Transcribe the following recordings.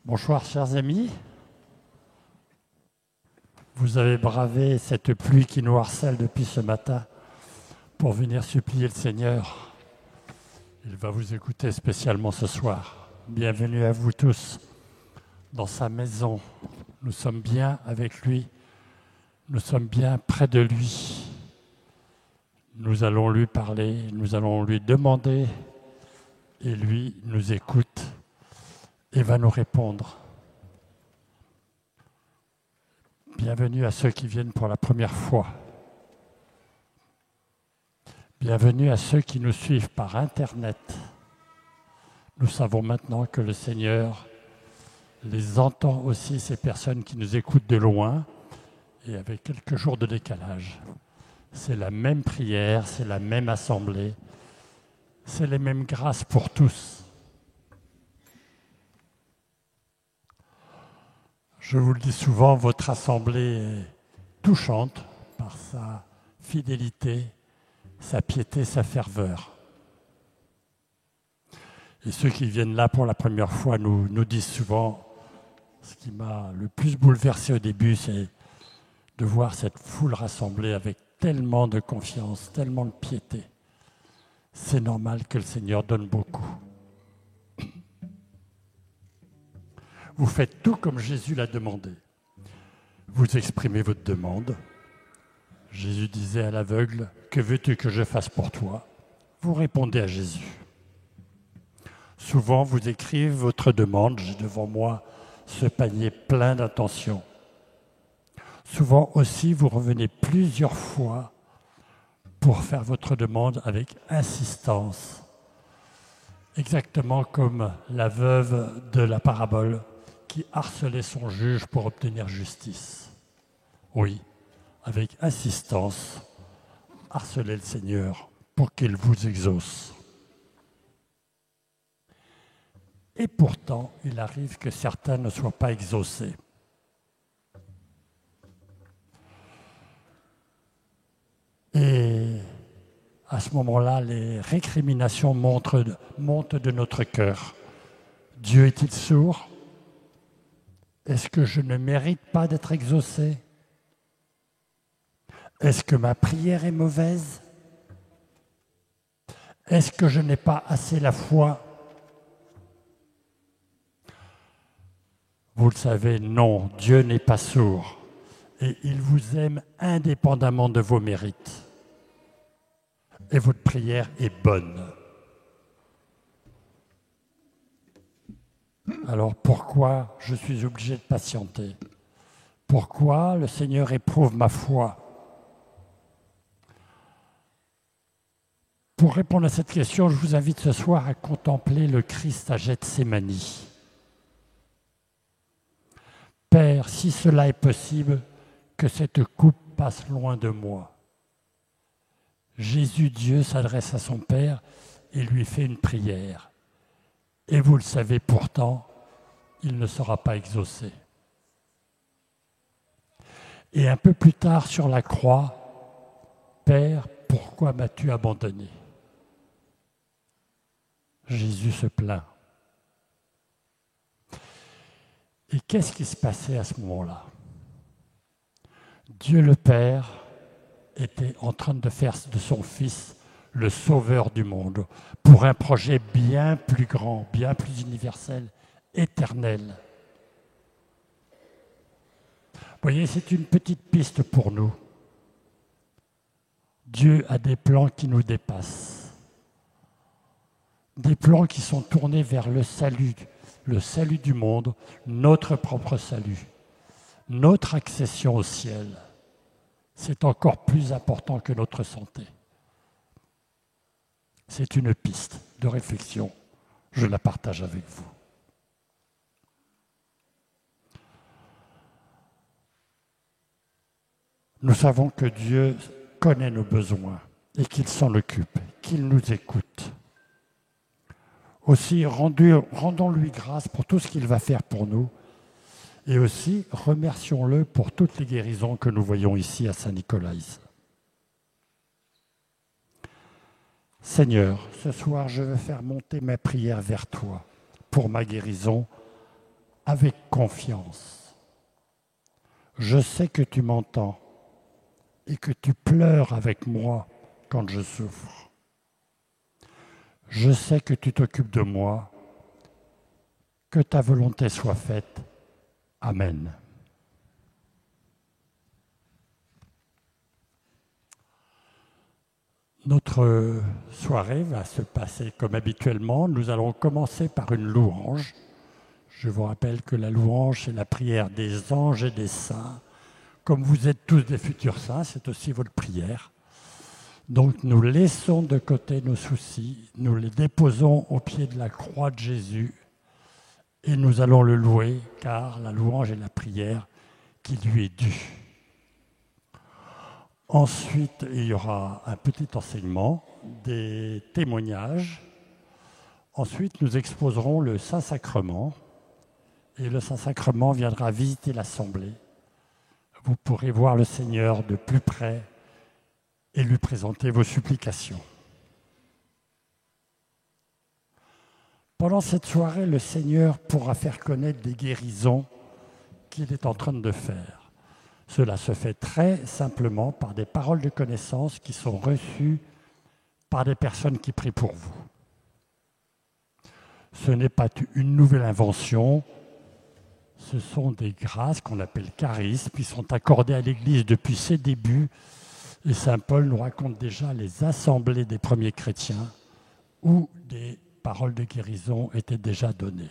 Bonsoir chers amis, vous avez bravé cette pluie qui nous harcèle depuis ce matin pour venir supplier le Seigneur. Il va vous écouter spécialement ce soir. Bienvenue à vous tous dans sa maison. Nous sommes bien avec lui, nous sommes bien près de lui. Nous allons lui parler, nous allons lui demander et lui nous écoute et va nous répondre. Bienvenue à ceux qui viennent pour la première fois. Bienvenue à ceux qui nous suivent par Internet. Nous savons maintenant que le Seigneur les entend aussi, ces personnes qui nous écoutent de loin et avec quelques jours de décalage. C'est la même prière, c'est la même assemblée, c'est les mêmes grâces pour tous. Je vous le dis souvent, votre assemblée est touchante par sa fidélité, sa piété, sa ferveur. Et ceux qui viennent là pour la première fois nous disent souvent, ce qui m'a le plus bouleversé au début, c'est de voir cette foule rassemblée avec tellement de confiance, tellement de piété. C'est normal que le Seigneur donne beaucoup. Vous faites tout comme Jésus l'a demandé. Vous exprimez votre demande. Jésus disait à l'aveugle, « Que veux-tu que je fasse pour toi ?» Vous répondez à Jésus. Souvent, vous écrivez votre demande. J'ai devant moi ce panier plein d'intentions. Souvent aussi, vous revenez plusieurs fois pour faire votre demande avec insistance. Exactement comme la veuve de la parabole qui harcelait son juge pour obtenir justice. Oui, avec insistance, harcelez le Seigneur pour qu'il vous exauce. Et pourtant, il arrive que certains ne soient pas exaucés. Et à ce moment-là, les récriminations montent de notre cœur. Dieu est-il sourd ? Est-ce que je ne mérite pas d'être exaucé ? Est-ce que ma prière est mauvaise ? Est-ce que je n'ai pas assez la foi ? Vous le savez, non, Dieu n'est pas sourd et il vous aime indépendamment de vos mérites. Et votre prière est bonne. Alors pourquoi je suis obligé de patienter ? Pourquoi le Seigneur éprouve ma foi ? Pour répondre à cette question, je vous invite ce soir à contempler le Christ à Gethsémani. Père, si cela est possible, que cette coupe passe loin de moi. Jésus, Dieu, s'adresse à son Père et lui fait une prière. Et vous le savez pourtant, il ne sera pas exaucé. Et un peu plus tard sur la croix, Père, pourquoi m'as-tu abandonné ? Jésus se plaint. Et qu'est-ce qui se passait à ce moment-là ? Dieu le Père était en train de faire de son Fils le sauveur du monde pour un projet bien plus grand, bien plus universel, éternel. Vous voyez, c'est une petite piste pour nous. Dieu a des plans qui nous dépassent. Des plans qui sont tournés vers le salut du monde, notre propre salut, notre accession au ciel. C'est encore plus important que notre santé. C'est une piste de réflexion. Je la partage avec vous. Nous savons que Dieu connaît nos besoins et qu'il s'en occupe, qu'il nous écoute. Aussi, rendons-lui grâce pour tout ce qu'il va faire pour nous et aussi remercions-le pour toutes les guérisons que nous voyons ici à Saint-Nicolaïs. Seigneur, ce soir, je veux faire monter ma prière vers toi pour ma guérison avec confiance. Je sais que tu m'entends et que tu pleures avec moi quand je souffre. Je sais que tu t'occupes de moi. Que ta volonté soit faite. Amen. Notre soirée va se passer comme habituellement. Nous allons commencer par une louange. Je vous rappelle que la louange, c'est la prière des anges et des saints. Comme vous êtes tous des futurs saints, c'est aussi votre prière. Donc nous laissons de côté nos soucis, nous les déposons au pied de la croix de Jésus et nous allons le louer, car la louange est la prière qui lui est due. Ensuite, il y aura un petit enseignement, des témoignages. Ensuite, nous exposerons le Saint-Sacrement et le Saint-Sacrement viendra visiter l'Assemblée. Vous pourrez voir le Seigneur de plus près et lui présenter vos supplications. Pendant cette soirée, le Seigneur pourra faire connaître des guérisons qu'il est en train de faire. Cela se fait très simplement par des paroles de connaissance qui sont reçues par des personnes qui prient pour vous. Ce n'est pas une nouvelle invention, ce sont des grâces qu'on appelle charismes qui sont accordées à l'Église depuis ses débuts. Et saint Paul nous raconte déjà les assemblées des premiers chrétiens où des paroles de guérison étaient déjà données.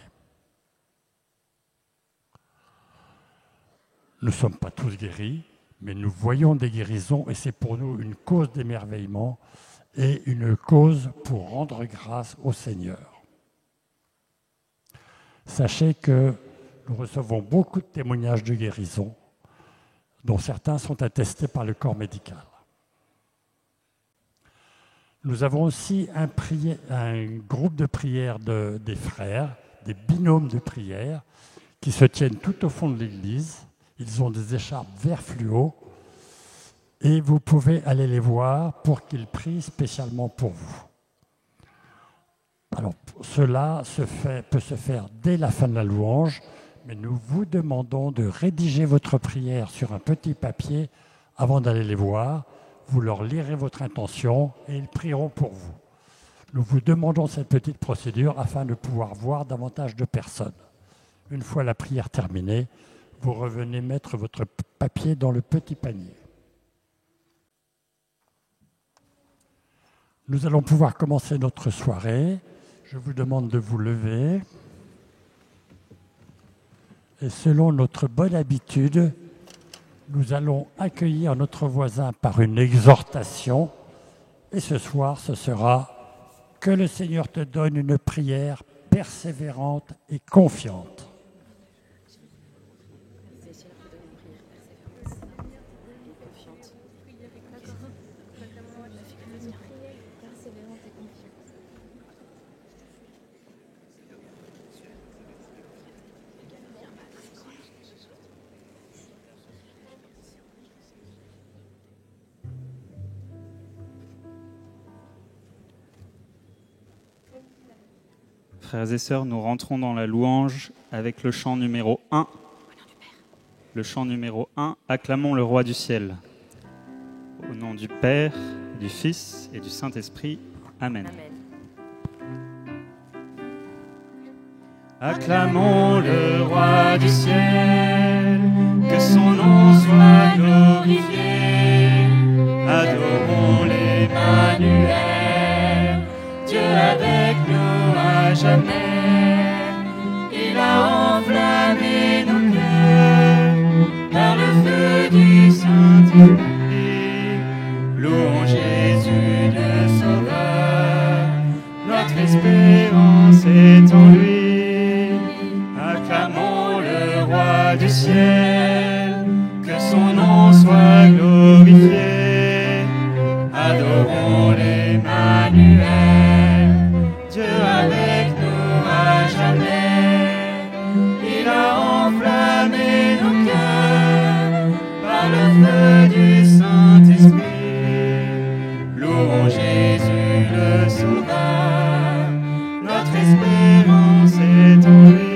Nous ne sommes pas tous guéris, mais nous voyons des guérisons et c'est pour nous une cause d'émerveillement et une cause pour rendre grâce au Seigneur. Sachez que nous recevons beaucoup de témoignages de guérison, dont certains sont attestés par le corps médical. Nous avons aussi un groupe de prière des frères, des binômes de prière, qui se tiennent tout au fond de l'église. Ils ont des écharpes vert fluo et vous pouvez aller les voir pour qu'ils prient spécialement pour vous. Alors, cela peut se faire dès la fin de la louange, mais nous vous demandons de rédiger votre prière sur un petit papier avant d'aller les voir. Vous leur lirez votre intention et ils prieront pour vous. Nous vous demandons cette petite procédure afin de pouvoir voir davantage de personnes. Une fois la prière terminée, vous revenez mettre votre papier dans le petit panier. Nous allons pouvoir commencer notre soirée. Je vous demande de vous lever. Et selon notre bonne habitude, nous allons accueillir notre voisin par une exhortation. Et ce soir, ce sera « Que le Seigneur te donne une prière persévérante et confiante ». Frères et sœurs, nous rentrons dans la louange avec le chant numéro 1. Le chant numéro 1, acclamons le Roi du ciel. Au nom du Père, du Fils et du Saint-Esprit. Amen. Acclamons le Roi du ciel, que son nom soit glorifié. Adorons l'Emmanuel, Dieu avec nous à jamais. Il a enflammé nos cœurs par le feu du Saint-Esprit. Louons Jésus le Sauveur, notre espérance est en lui. Acclamons le Roi du ciel, que son nom soit glorifié. Adorons l'Emmanuel, Dieu avec nous à jamais. Il a enflammé nos cœurs par le feu du Saint-Esprit. Louons Jésus le Sauveur, notre espérance est en lui.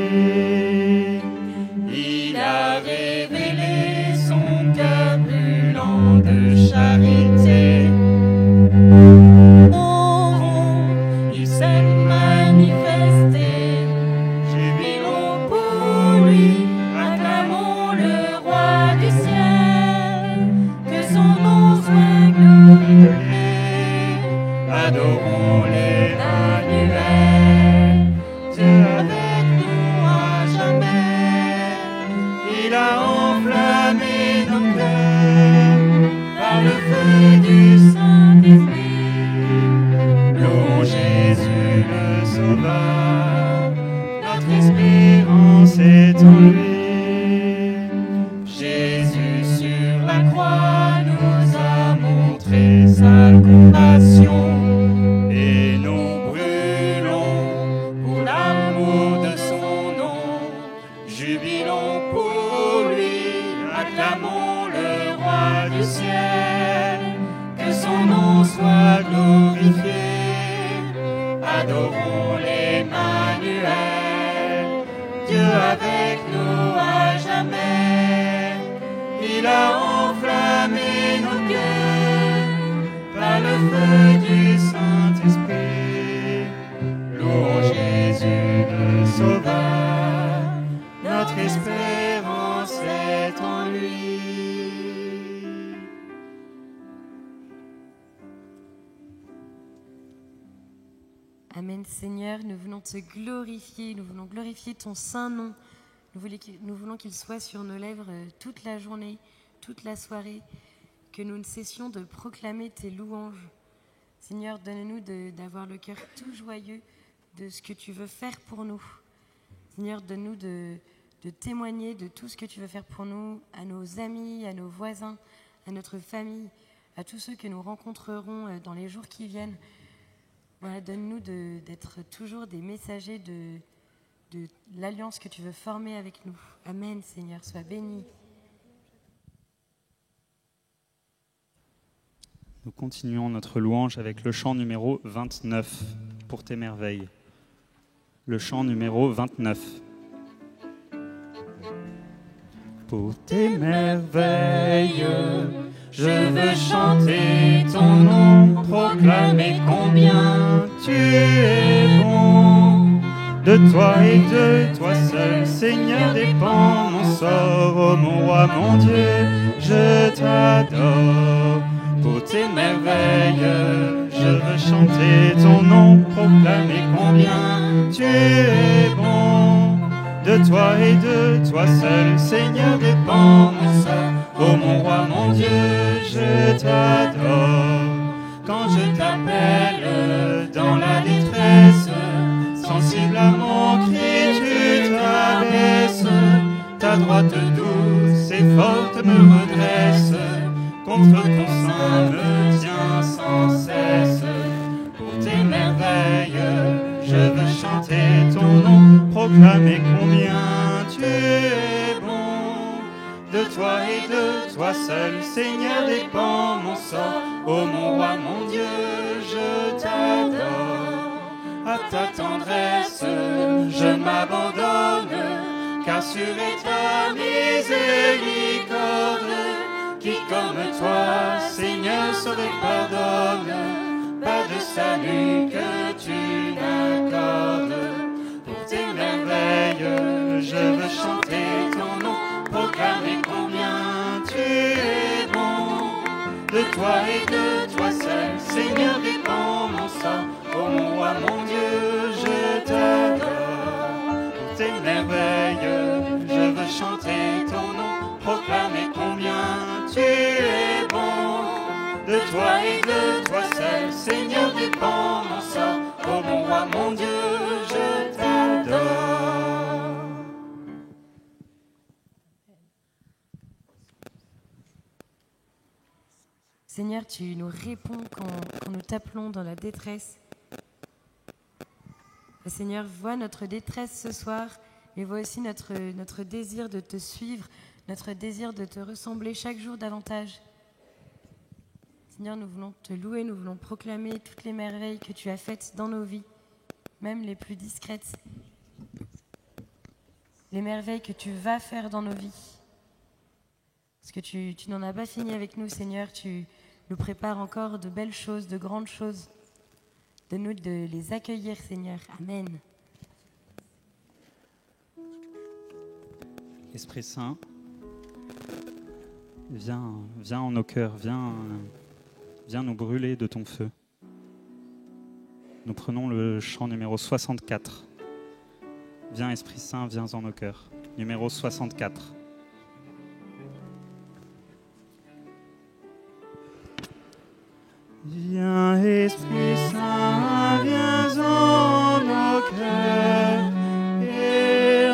espérance est en lui. Jésus sur la croix nous a montré sa compassion Et nous brûlons pour l'amour de son nom. Jubilons pour lui, acclamons le roi du ciel. Que son nom soit glorifié, adorons l'Emmanuel. Dieu avec nous à jamais, il a enflammé nos cœurs par le feu du Saint-Esprit. Louons Jésus le Sauveur, notre espérance est en lui. Amen Seigneur, nous venons te glorifier, nous voulons glorifier ton saint nom. Nous voulons qu'il soit sur nos lèvres toute la journée, toute la soirée, que nous ne cessions de proclamer tes louanges. Seigneur, donne-nous d'avoir le cœur tout joyeux de ce que tu veux faire pour nous. Seigneur, donne-nous de témoigner de tout ce que tu veux faire pour nous, à nos amis, à nos voisins, à notre famille, à tous ceux que nous rencontrerons dans les jours qui viennent. Voilà, donne-nous d'être toujours des messagers de l'alliance que tu veux former avec nous. Amen, Seigneur, sois béni. Nous continuons notre louange avec le chant numéro 29, pour tes merveilles. Le chant numéro 29. Pour tes merveilles, Je veux chanter ton nom, proclamer combien tu es bon. de toi et de toi seul, Seigneur, dépend mon sort. Oh mon roi, mon Dieu, je t'adore. Pour tes merveilles, je veux chanter ton nom, proclamer combien tu es bon. De toi et de toi seul, Seigneur, dépend mon sort. Oh mon roi, mon Dieu, je t'adore. Quand je t'appelle dans la détresse, sensible à mon cri, tu t'abaisses. Ta droite douce et forte me redresse, contre ton sein me tient sans cesse. Pour tes merveilles, je veux chanter ton nom, proclamer combien tu es bon. De toi et de toi seul, Seigneur, dépend mon sort. Oh mon roi, mon Dieu, je t'adore. À ta tendresse, je m'abandonne, car sur est ta miséricorde, qui comme toi, Seigneur, sauve et pardonne. Pas de salut que tu n'accordes. Pour tes merveilles, je veux chanter ton nom, proclamer combien tu es bon. De toi et de toi seul, Seigneur, dépend mon sort. Oh mon roi, mon Dieu, je t'adore. Pour tes merveilles, je veux chanter ton nom, proclamer combien tu es bon. De toi et de toi seul, Seigneur, dépend mon sort. Oh mon roi, mon Dieu, je t'adore. Seigneur, tu nous réponds quand nous t'appelons dans la détresse. Le Seigneur, vois notre détresse ce soir, mais vois aussi notre désir de te suivre, notre désir de te ressembler chaque jour davantage. Seigneur, nous voulons te louer, nous voulons proclamer toutes les merveilles que tu as faites dans nos vies, même les plus discrètes. Les merveilles que tu vas faire dans nos vies. Parce que tu n'en as pas fini avec nous, Seigneur, tu nous prépares encore de belles choses, de grandes choses. Donne-nous de les accueillir, Seigneur. Amen. Esprit Saint, viens en nos cœurs, viens nous brûler de ton feu. Nous prenons le chant numéro 64. Viens Esprit Saint, viens en nos cœurs. Numéro 64. Viens Esprit Saint, viens en nos cœurs et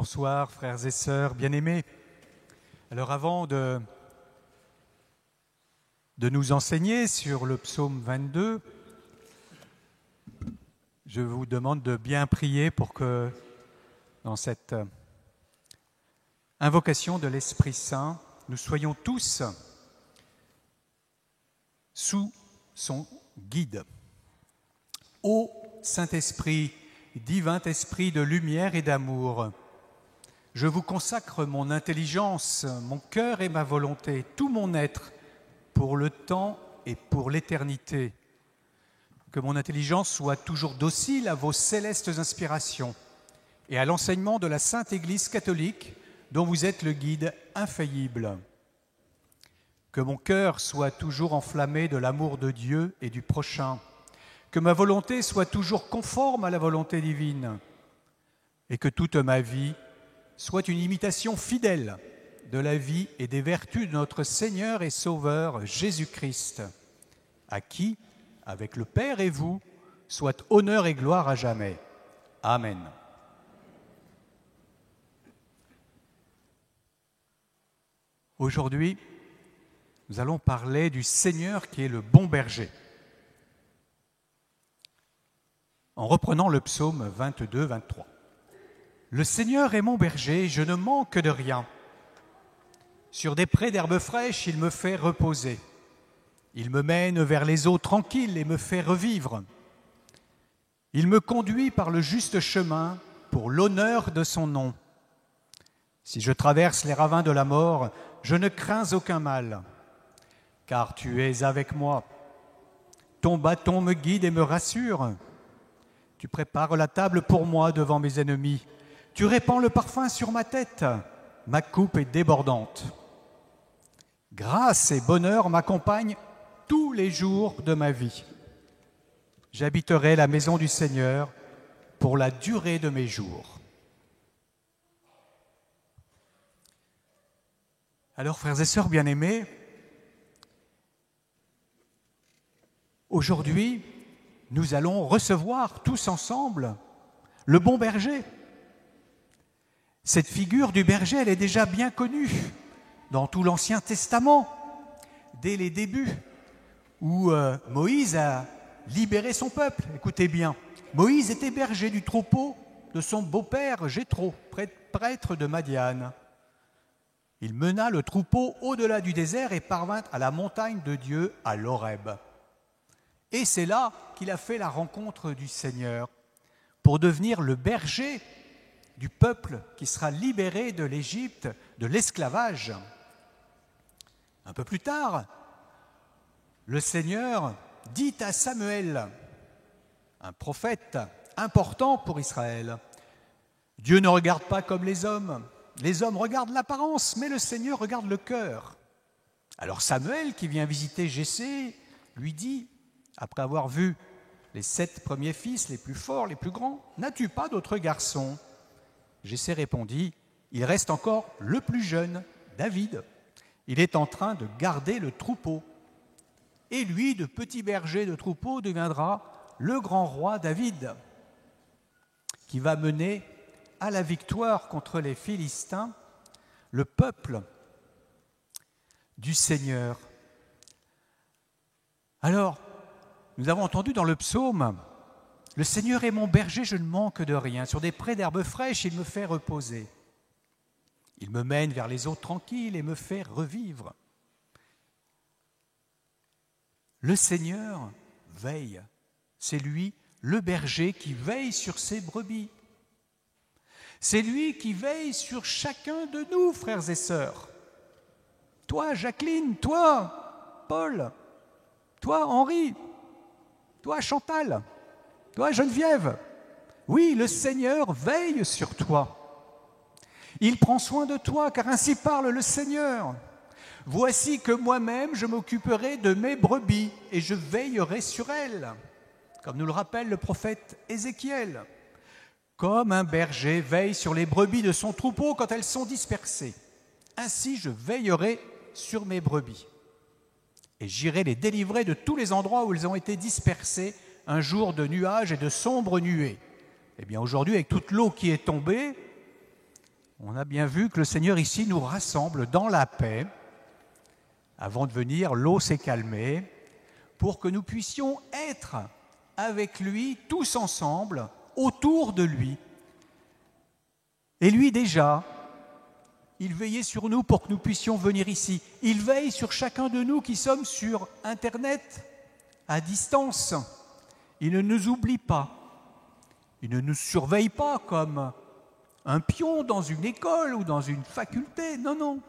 Bonsoir frères et sœurs bien-aimés. Alors avant de nous enseigner sur le psaume 22, je vous demande de bien prier pour que dans cette invocation de l'Esprit Saint, nous soyons tous sous son guide. Ô Saint-Esprit, divin esprit de lumière et d'amour, je vous consacre mon intelligence, mon cœur et ma volonté, tout mon être, pour le temps et pour l'éternité. Que mon intelligence soit toujours docile à vos célestes inspirations et à l'enseignement de la Sainte Église catholique dont vous êtes le guide infaillible. Que mon cœur soit toujours enflammé de l'amour de Dieu et du prochain. Que ma volonté soit toujours conforme à la volonté divine et que toute ma vie soit une imitation fidèle de la vie et des vertus de notre Seigneur et Sauveur Jésus-Christ, à qui, avec le Père et vous, soit honneur et gloire à jamais. Amen. Aujourd'hui, nous allons parler du Seigneur qui est le bon berger. En reprenant le psaume 22-23. Le Seigneur est mon berger, je ne manque de rien. Sur des prés d'herbes fraîches, il me fait reposer. Il me mène vers les eaux tranquilles et me fait revivre. Il me conduit par le juste chemin pour l'honneur de son nom. Si je traverse les ravins de la mort, je ne crains aucun mal, car tu es avec moi. Ton bâton me guide et me rassure. Tu prépares la table pour moi devant mes ennemis. Tu répands le parfum sur ma tête. Ma coupe est débordante. Grâce et bonheur m'accompagnent tous les jours de ma vie. J'habiterai la maison du Seigneur pour la durée de mes jours. Alors, frères et sœurs bien-aimés, aujourd'hui, nous allons recevoir tous ensemble le bon berger. Cette figure du berger, elle est déjà bien connue dans tout l'Ancien Testament, dès les débuts, où Moïse a libéré son peuple. Écoutez bien, Moïse était berger du troupeau de son beau-père Jéthro, prêtre de Madian. Il mena le troupeau au-delà du désert et parvint à la montagne de Dieu, à l'Horeb. Et c'est là qu'il a fait la rencontre du Seigneur pour devenir le berger du peuple qui sera libéré de l'Égypte, de l'esclavage. Un peu plus tard, le Seigneur dit à Samuel, un prophète important pour Israël, « Dieu ne regarde pas comme les hommes regardent l'apparence, mais le Seigneur regarde le cœur. » Alors Samuel, qui vient visiter Jessé, lui dit, après avoir vu les 7 premiers fils, les plus forts, les plus grands, « N'as-tu pas d'autres garçons ?» Jessé répondit, « Il reste encore le plus jeune, David. Il est en train de garder le troupeau. Et lui, de petit berger de troupeau, deviendra le grand roi David, qui va mener à la victoire contre les Philistins, le peuple du Seigneur. » Alors, nous avons entendu dans le psaume, « Le Seigneur est mon berger, je ne manque de rien. Sur des prés d'herbes fraîches, il me fait reposer. Il me mène vers les eaux tranquilles et me fait revivre. » Le Seigneur veille. C'est lui, le berger, qui veille sur ses brebis. C'est lui qui veille sur chacun de nous, frères et sœurs. Toi, Jacqueline, toi, Paul, toi, Henri, toi, Chantal, toi, Geneviève. Oui, le Seigneur veille sur toi. Il prend soin de toi, car ainsi parle le Seigneur. Voici que moi-même, je m'occuperai de mes brebis et je veillerai sur elles, comme nous le rappelle le prophète Ézéchiel. Comme un berger veille sur les brebis de son troupeau quand elles sont dispersées, ainsi je veillerai sur mes brebis. Et j'irai les délivrer de tous les endroits où elles ont été dispersées un jour de nuages et de sombres nuées. Eh bien aujourd'hui, avec toute l'eau qui est tombée, On a bien vu que le Seigneur ici nous rassemble dans la paix. Avant de venir, l'eau s'est calmée pour que nous puissions être avec lui, tous ensemble, autour de lui. Et lui déjà, il veillait sur nous pour que nous puissions venir ici. Il veille sur chacun de nous qui sommes sur Internet, à distance. Il ne nous oublie pas. Il ne nous surveille pas comme un pion dans une école ou dans une faculté. Non, non.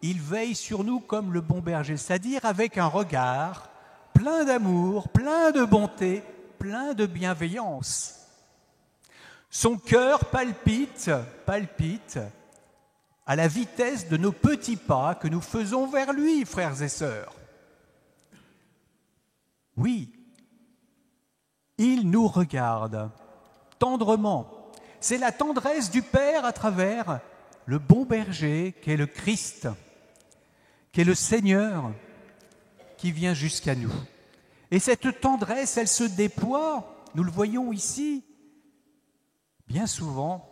Il veille sur nous comme le bon berger, c'est-à-dire avec un regard plein d'amour, plein de bonté, plein de bienveillance. Son cœur palpite à la vitesse de nos petits pas que nous faisons vers lui, frères et sœurs. Oui, il nous regarde tendrement. C'est la tendresse du Père à travers le bon berger qu'est le Christ, qu'est le Seigneur qui vient jusqu'à nous. Et cette tendresse, elle se déploie, nous le voyons ici, bien souvent,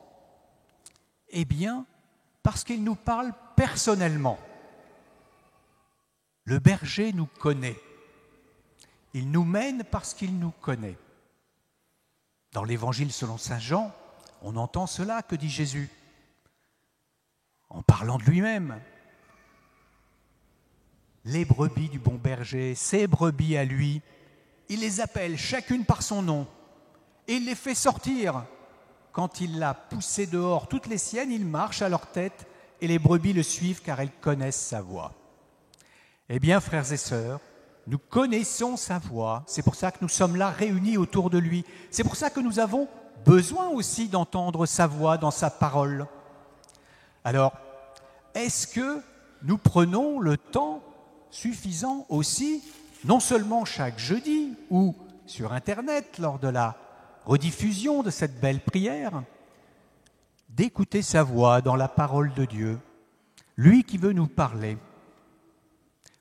parce qu'il nous parle personnellement. Le berger nous connaît. Il nous mène parce qu'il nous connaît. Dans l'Évangile selon saint Jean, on entend cela, que dit Jésus, en parlant de lui-même. Les brebis du bon berger, ses brebis à lui, il les appelle chacune par son nom et il les fait sortir. Quand il a poussé dehors toutes les siennes, il marche à leur tête et les brebis le suivent car elles connaissent sa voix. Eh bien, frères et sœurs, nous connaissons sa voix. C'est pour ça que nous sommes là réunis autour de lui. C'est pour ça que nous avons besoin aussi d'entendre sa voix dans sa parole. Alors, est-ce que nous prenons le temps suffisant aussi, non seulement chaque jeudi ou sur Internet lors de la rediffusion de cette belle prière, d'écouter sa voix dans la parole de Dieu, lui qui veut nous parler.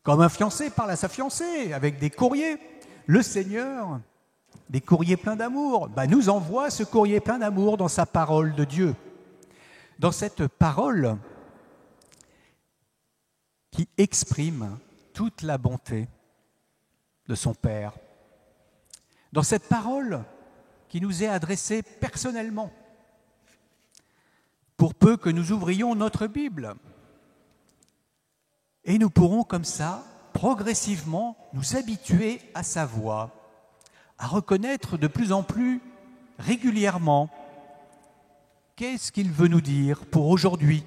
Comme un fiancé parle à sa fiancée avec des courriers, le Seigneur, des courriers pleins d'amour, nous envoie ce courrier plein d'amour dans sa parole de Dieu. Dans cette parole qui exprime toute la bonté de son Père. Dans cette parole qui nous est adressée personnellement. Pour peu que nous ouvrions notre Bible. Et nous pourrons comme ça, progressivement, nous habituer à sa voix, à reconnaître de plus en plus régulièrement qu'est-ce qu'il veut nous dire pour aujourd'hui.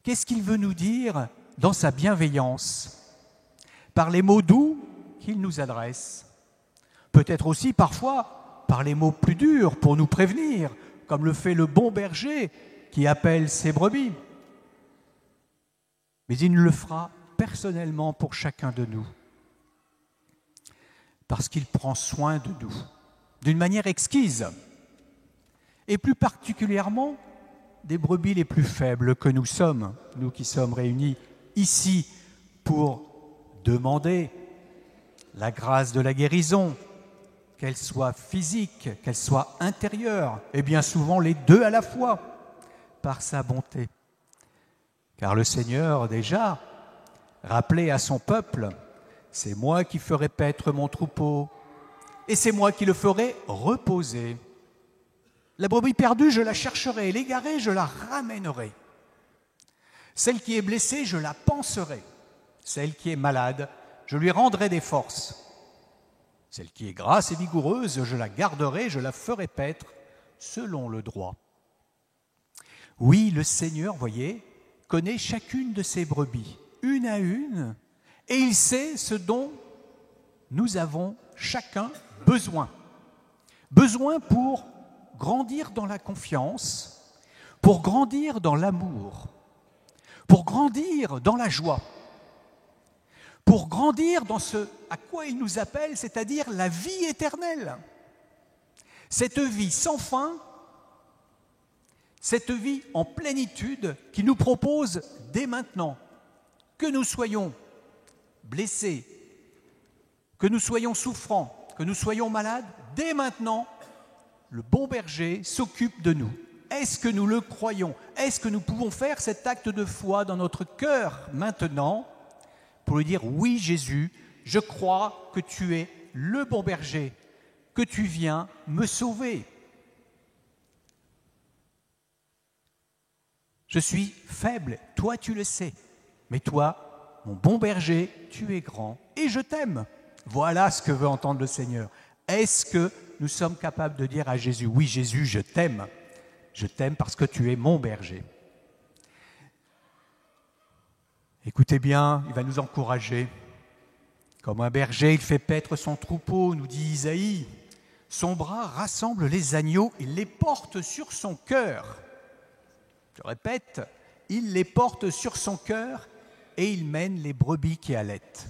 Qu'est-ce qu'il veut nous dire dans sa bienveillance, par les mots doux qu'il nous adresse. Peut-être aussi parfois par les mots plus durs pour nous prévenir, comme le fait le bon berger qui appelle ses brebis. Mais il le fera personnellement pour chacun de nous, parce qu'il prend soin de nous, d'une manière exquise, et plus particulièrement des brebis les plus faibles que nous sommes, nous qui sommes réunis ici pour demander la grâce de la guérison, qu'elle soit physique, qu'elle soit intérieure, et bien souvent les deux à la fois, par sa bonté. Car le Seigneur déjà rappelait à son peuple, c'est moi qui ferai paître mon troupeau, et c'est moi qui le ferai reposer. La brebis perdue, je la chercherai, l'égarée, je la ramènerai. Celle qui est blessée, je la panserai. Celle qui est malade, je lui rendrai des forces. Celle qui est grasse et vigoureuse, je la garderai, je la ferai paître selon le droit. Oui, le Seigneur, voyez, connaît chacune de ses brebis, une à une, et il sait ce dont nous avons chacun besoin. Besoin pour grandir dans la confiance, pour grandir dans l'amour, pour grandir dans la joie, pour grandir dans ce à quoi il nous appelle, c'est-à-dire la vie éternelle. Cette vie sans fin, cette vie en plénitude qu'il nous propose dès maintenant, que nous soyons blessés, que nous soyons souffrants, que nous soyons malades, dès maintenant, le bon berger s'occupe de nous. Est-ce que nous le croyons? Est-ce que nous pouvons faire cet acte de foi dans notre cœur maintenant pour lui dire, oui Jésus, je crois que tu es le bon berger, que tu viens me sauver. Je suis faible, toi tu le sais, mais toi, mon bon berger, tu es grand et je t'aime. Voilà ce que veut entendre le Seigneur. Est-ce que nous sommes capables de dire à Jésus, oui Jésus, je t'aime parce que tu es mon berger. Écoutez bien, il va nous encourager. Comme un berger, il fait paître son troupeau, nous dit Isaïe. Son bras rassemble les agneaux, il les porte sur son cœur. Je répète, il les porte sur son cœur et il mène les brebis qui allaitent.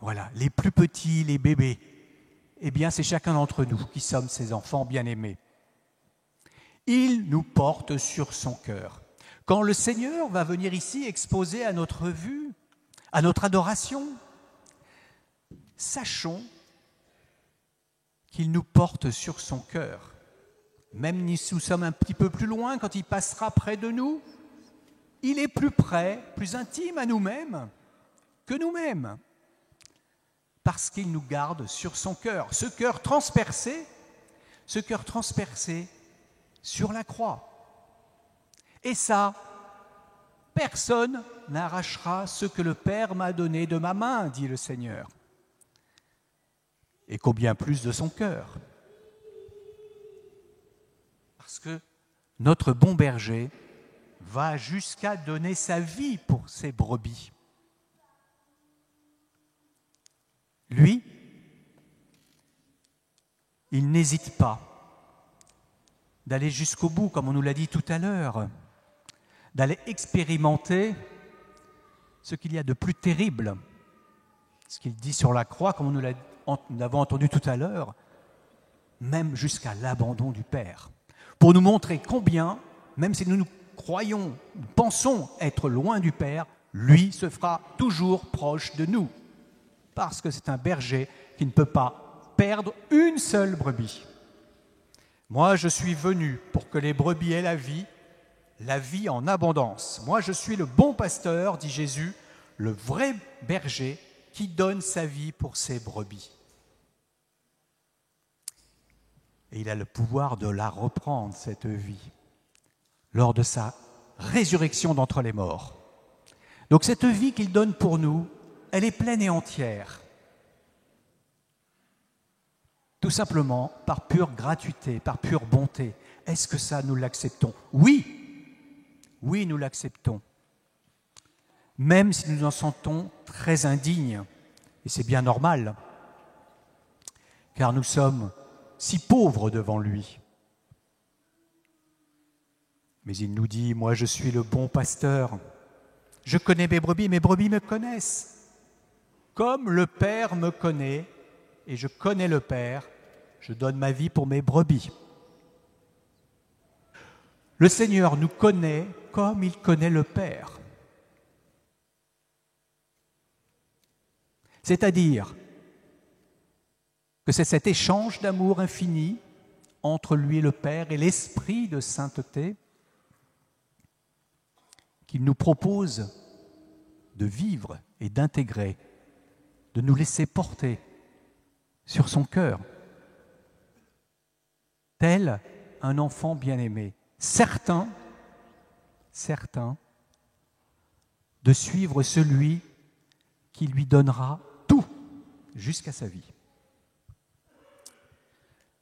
Voilà, les plus petits, les bébés, eh bien c'est chacun d'entre nous qui sommes ses enfants bien-aimés. Il nous porte sur son cœur. Quand le Seigneur va venir ici exposer à notre vue, à notre adoration, sachons qu'il nous porte sur son cœur. Même si nous sommes un petit peu plus loin, quand il passera près de nous, il est plus près, plus intime à nous-mêmes que nous-mêmes. Parce qu'il nous garde sur son cœur. Ce cœur transpercé sur la croix. Et ça, personne n'arrachera ce que le Père m'a donné de ma main, dit le Seigneur. Et combien plus de son cœur. Parce que notre bon berger va jusqu'à donner sa vie pour ses brebis. Lui, il n'hésite pas d'aller jusqu'au bout, comme on nous l'a dit tout à l'heure, d'aller expérimenter ce qu'il y a de plus terrible, ce qu'il dit sur la croix, comme nous l'avons entendu tout à l'heure, même jusqu'à l'abandon du Père, pour nous montrer combien, même si nous croyons, nous pensons être loin du Père, lui se fera toujours proche de nous, parce que c'est un berger qui ne peut pas perdre une seule brebis. Moi, je suis venu pour que les brebis aient la vie en abondance. Moi, je suis le bon pasteur, dit Jésus, le vrai berger qui donne sa vie pour ses brebis. Et il a le pouvoir de la reprendre, cette vie, lors de sa résurrection d'entre les morts. Donc cette vie qu'il donne pour nous, elle est pleine et entière. Tout simplement par pure gratuité, par pure bonté. Est-ce que ça, nous l'acceptons? Oui, nous l'acceptons. Même si nous nous en sentons très indignes. Et c'est bien normal, car nous sommes si pauvres devant lui. Mais il nous dit, moi je suis le bon pasteur. Je connais mes brebis me connaissent. Comme le Père me connaît, et je connais le Père, je donne ma vie pour mes brebis. Le Seigneur nous connaît comme il connaît le Père. C'est-à-dire que c'est cet échange d'amour infini entre lui et le Père et l'Esprit de sainteté qu'il nous propose de vivre et d'intégrer, de nous laisser porter sur son cœur, tel un enfant bien-aimé, certain de suivre celui qui lui donnera tout jusqu'à sa vie.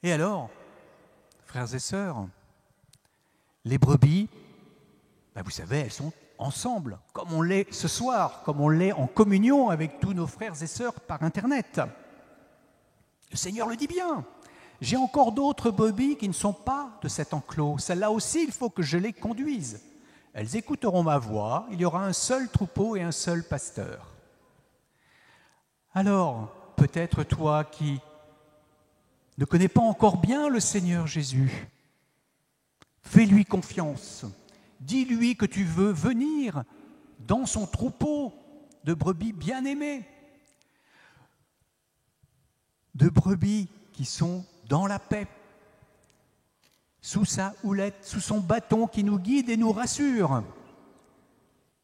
Et alors, frères et sœurs, les brebis, vous savez, elles sont ensemble, comme on l'est ce soir, comme on l'est en communion avec tous nos frères et sœurs par Internet. Le Seigneur le dit bien. J'ai encore d'autres brebis qui ne sont pas de cet enclos. Celles-là aussi, il faut que je les conduise. Elles écouteront ma voix. Il y aura un seul troupeau et un seul pasteur. Alors, peut-être toi qui ne connais pas encore bien le Seigneur Jésus, fais-lui confiance. Dis-lui que tu veux venir dans son troupeau de brebis bien-aimées, de brebis qui sont dans la paix, sous sa houlette, sous son bâton qui nous guide et nous rassure.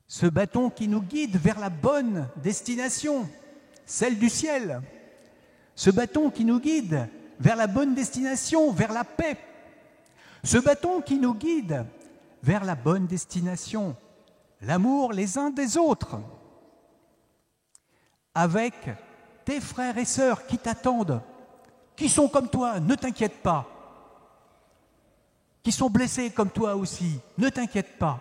Ce bâton qui nous guide vers la bonne destination, celle du ciel. Ce bâton qui nous guide vers la bonne destination, vers la paix. Ce bâton qui nous guide vers la bonne destination, l'amour les uns des autres. Avec tes frères et sœurs qui t'attendent, qui sont comme toi, ne t'inquiète pas. Qui sont blessés comme toi aussi, ne t'inquiète pas.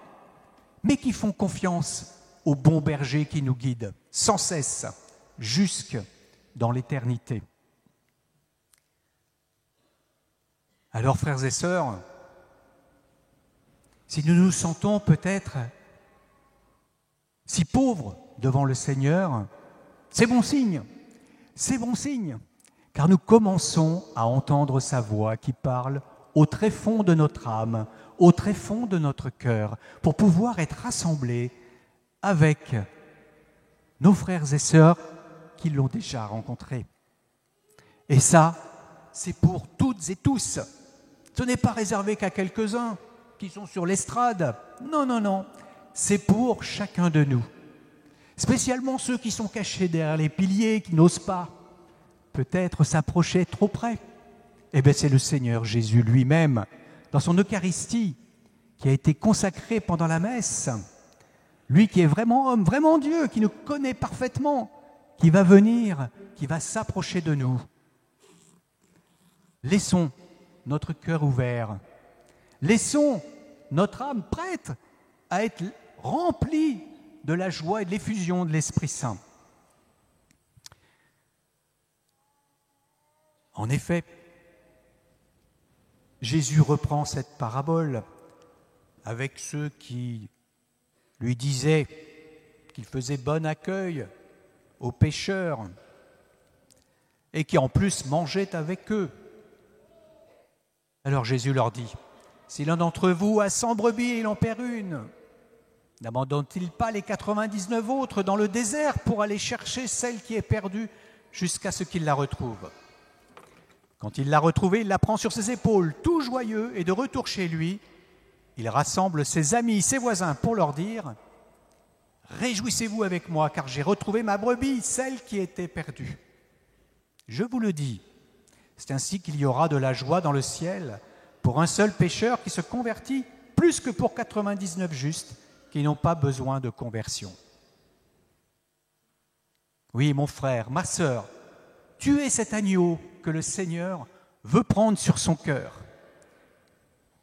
Mais qui font confiance au bon berger qui nous guide sans cesse jusque dans l'éternité. Alors, frères et sœurs, si nous nous sentons peut-être si pauvres devant le Seigneur, c'est bon signe, car nous commençons à entendre sa voix qui parle au très fond de notre âme, au très fond de notre cœur, pour pouvoir être rassemblés avec nos frères et sœurs qui l'ont déjà rencontré. Et ça, c'est pour toutes et tous. Ce n'est pas réservé qu'à quelques-uns qui sont sur l'estrade. Non, c'est pour chacun de nous. Spécialement ceux qui sont cachés derrière les piliers, qui n'osent pas peut-être s'approcher trop près. Eh bien, c'est le Seigneur Jésus lui-même, dans son Eucharistie, qui a été consacré pendant la messe. Lui qui est vraiment homme, vraiment Dieu, qui nous connaît parfaitement, qui va venir, qui va s'approcher de nous. Laissons notre cœur ouvert. Laissons notre âme prête à être remplie de la joie et de l'effusion de l'Esprit Saint. En effet, Jésus reprend cette parabole avec ceux qui lui disaient qu'il faisait bon accueil aux pécheurs et qui en plus mangeait avec eux. Alors Jésus leur dit, « Si l'un d'entre vous a 100 brebis et il en perd une, n'abandonne-t-il pas les 99 autres dans le désert pour aller chercher celle qui est perdue jusqu'à ce qu'il la retrouve ? Quand il l'a retrouvée, il la prend sur ses épaules, tout joyeux, et de retour chez lui, il rassemble ses amis, ses voisins pour leur dire « Réjouissez-vous avec moi, car j'ai retrouvé ma brebis, celle qui était perdue. » Je vous le dis, c'est ainsi qu'il y aura de la joie dans le ciel pour un seul pécheur qui se convertit, plus que pour 99 justes qui n'ont pas besoin de conversion. Oui, mon frère, ma sœur, tu es cet agneau que le Seigneur veut prendre sur son cœur,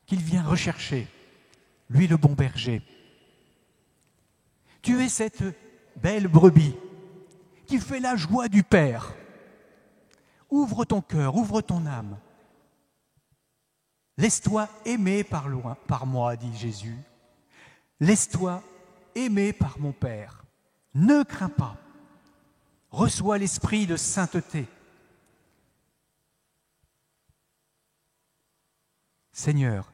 qu'il vient rechercher, lui le bon berger. Tu es cette belle brebis qui fait la joie du Père. Ouvre ton cœur, ouvre ton âme. Laisse-toi aimer par moi, dit Jésus. Laisse-toi aimer par mon Père. Ne crains pas. Reçois l'esprit de sainteté. Seigneur,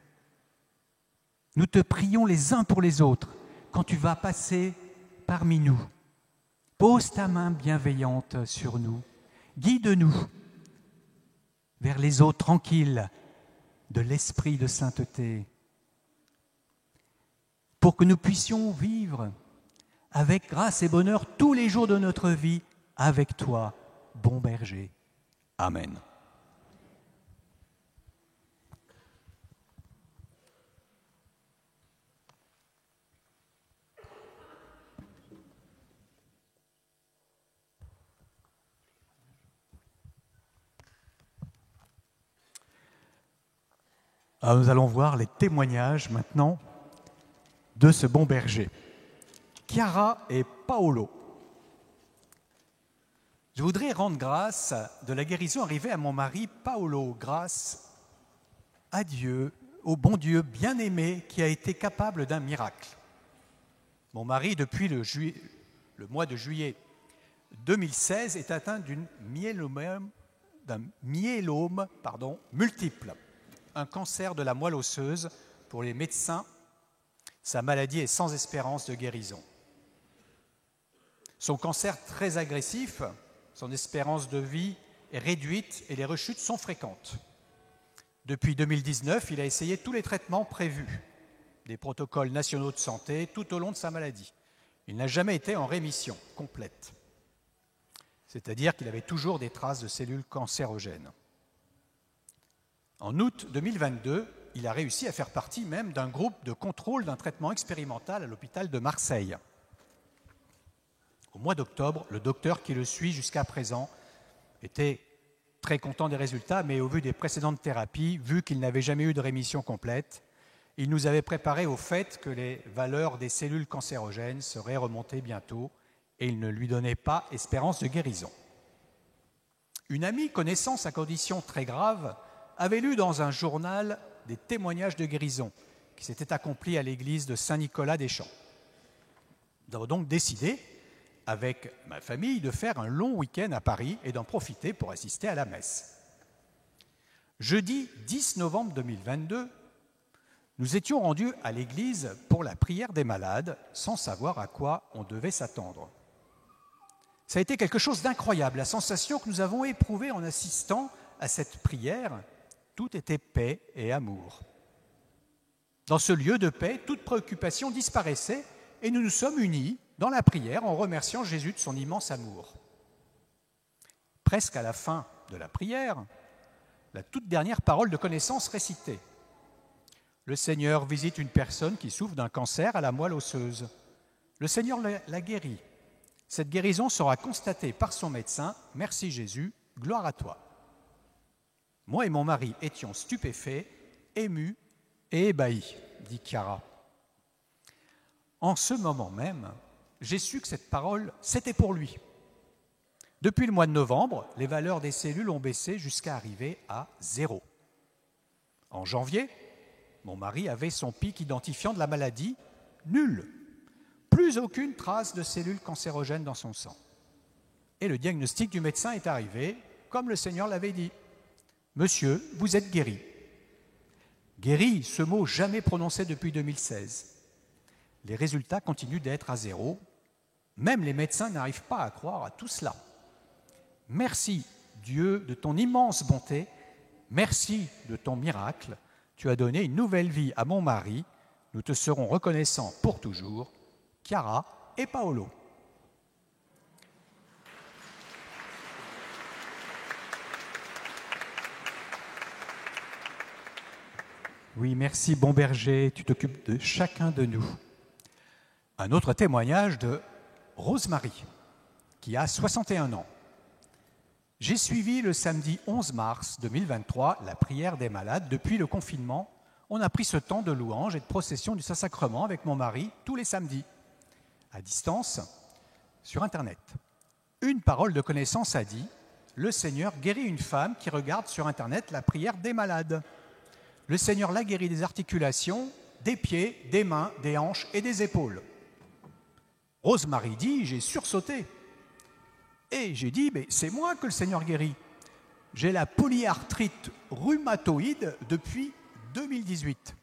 nous te prions les uns pour les autres quand tu vas passer parmi nous. Pose ta main bienveillante sur nous. Guide-nous vers les eaux tranquilles de l'esprit de sainteté, pour que nous puissions vivre avec grâce et bonheur tous les jours de notre vie avec toi, bon berger. Amen. Alors nous allons voir les témoignages maintenant de ce bon berger. Chiara et Paolo. Je voudrais rendre grâce de la guérison arrivée à mon mari Paolo, grâce à Dieu, au bon Dieu bien-aimé qui a été capable d'un miracle. Mon mari, depuis le mois de juillet 2016, est atteint d'un myélome multiple, un cancer de la moelle osseuse. Pour les médecins, sa maladie est sans espérance de guérison. Son cancer très agressif, son espérance de vie est réduite et les rechutes sont fréquentes. Depuis 2019, il a essayé tous les traitements prévus, des protocoles nationaux de santé tout au long de sa maladie. Il n'a jamais été en rémission complète. C'est-à-dire qu'il avait toujours des traces de cellules cancérogènes. En août 2022, il a réussi à faire partie même d'un groupe de contrôle d'un traitement expérimental à l'hôpital de Marseille. Au mois d'octobre, le docteur qui le suit jusqu'à présent était très content des résultats, mais au vu des précédentes thérapies, vu qu'il n'avait jamais eu de rémission complète, il nous avait préparé au fait que les valeurs des cellules cancérogènes seraient remontées bientôt et il ne lui donnait pas espérance de guérison. Une amie connaissant sa condition très grave avait lu dans un journal des témoignages de guérison qui s'étaient accomplis à l'église de Saint-Nicolas-des-Champs. Nous avons donc décidé, avec ma famille, de faire un long week-end à Paris et d'en profiter pour assister à la messe. Jeudi 10 novembre 2022, nous étions rendus à l'église pour la prière des malades, sans savoir à quoi on devait s'attendre. Ça a été quelque chose d'incroyable, la sensation que nous avons éprouvée en assistant à cette prière, tout était paix et amour. Dans ce lieu de paix, toute préoccupation disparaissait et nous nous sommes unis dans la prière en remerciant Jésus de son immense amour. Presque à la fin de la prière, la toute dernière parole de connaissance récitée. Le Seigneur visite une personne qui souffre d'un cancer à la moelle osseuse. Le Seigneur la guérit. Cette guérison sera constatée par son médecin. Merci Jésus, gloire à toi. Moi et mon mari étions stupéfaits, émus et ébahis, dit Chiara. En ce moment même, j'ai su que cette parole, c'était pour lui. Depuis le mois de novembre, les valeurs des cellules ont baissé jusqu'à arriver à 0. En janvier, mon mari avait son pic identifiant de la maladie, nul. Plus aucune trace de cellules cancérogènes dans son sang. Et le diagnostic du médecin est arrivé, comme le Seigneur l'avait dit. Monsieur, vous êtes guéri. Guéri, ce mot jamais prononcé depuis 2016. Les résultats continuent d'être à 0. Même les médecins n'arrivent pas à croire à tout cela. Merci Dieu de ton immense bonté. Merci de ton miracle. Tu as donné une nouvelle vie à mon mari. Nous te serons reconnaissants pour toujours. Chiara et Paolo. Oui, merci, bon berger, tu t'occupes de chacun de nous. Un autre témoignage de Rosemary, qui a 61 ans. J'ai suivi le samedi 11 mars 2023 la prière des malades. Depuis le confinement, on a pris ce temps de louange et de procession du Saint-Sacrement avec mon mari tous les samedis, à distance, sur Internet. Une parole de connaissance a dit « Le Seigneur guérit une femme qui regarde sur Internet la prière des malades. Le Seigneur l'a guérit des articulations, des pieds, des mains, des hanches et des épaules. » Rosemary dit « J'ai sursauté. » Et j'ai dit, mais c'est moi que le Seigneur guérit. J'ai la polyarthrite rhumatoïde depuis 2018.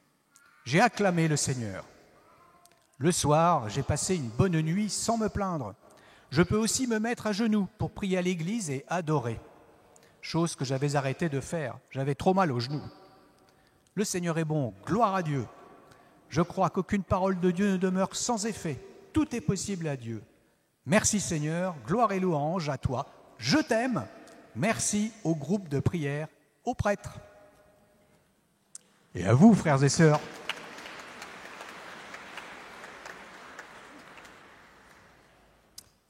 J'ai acclamé le Seigneur. Le soir, j'ai passé une bonne nuit sans me plaindre. Je peux aussi me mettre à genoux pour prier à l'église et adorer. Chose que j'avais arrêté de faire. J'avais trop mal aux genoux. Le Seigneur est bon, gloire à Dieu. Je crois qu'aucune parole de Dieu ne demeure sans effet. Tout est possible à Dieu. Merci Seigneur, gloire et louange à toi. Je t'aime. Merci au groupe de prière, aux prêtres. Et à vous, frères et sœurs.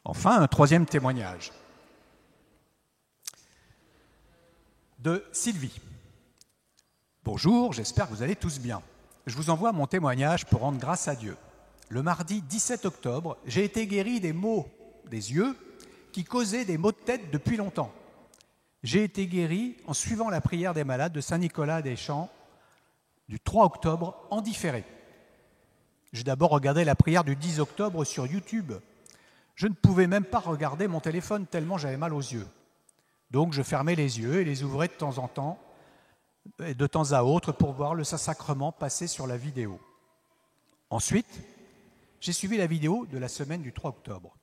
Enfin, un troisième témoignage de Sylvie. Bonjour, j'espère que vous allez tous bien. Je vous envoie mon témoignage pour rendre grâce à Dieu. Le mardi 17 octobre, j'ai été guéri des maux des yeux qui causaient des maux de tête depuis longtemps. J'ai été guéri en suivant la prière des malades de Saint-Nicolas-des-Champs du 3 octobre en différé. J'ai d'abord regardé la prière du 10 octobre sur YouTube. Je ne pouvais même pas regarder mon téléphone tellement j'avais mal aux yeux. Donc je fermais les yeux et les ouvrais de temps en temps, et de temps à autre, pour voir le Saint-Sacrement passer sur la vidéo. Ensuite, j'ai suivi la vidéo de la semaine du 3 octobre.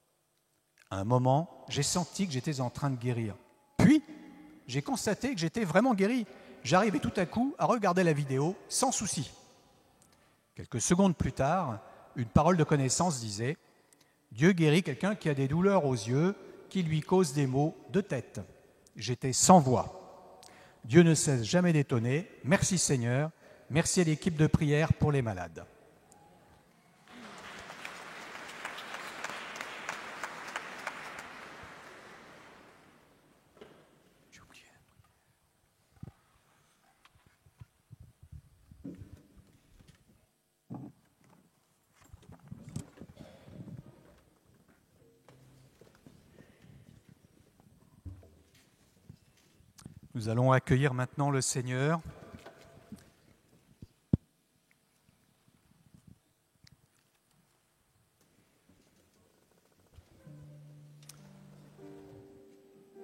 À un moment, j'ai senti que j'étais en train de guérir. Puis, j'ai constaté que j'étais vraiment guéri j'arrivais tout à coup à regarder la vidéo sans souci. Quelques secondes plus tard, une parole de connaissance disait « Dieu guérit quelqu'un qui a des douleurs aux yeux, qui lui causent des maux de tête. » J'étais sans voix. Dieu ne cesse jamais d'étonner. Merci Seigneur. Merci à l'équipe de prière pour les malades. Nous allons accueillir maintenant le Seigneur.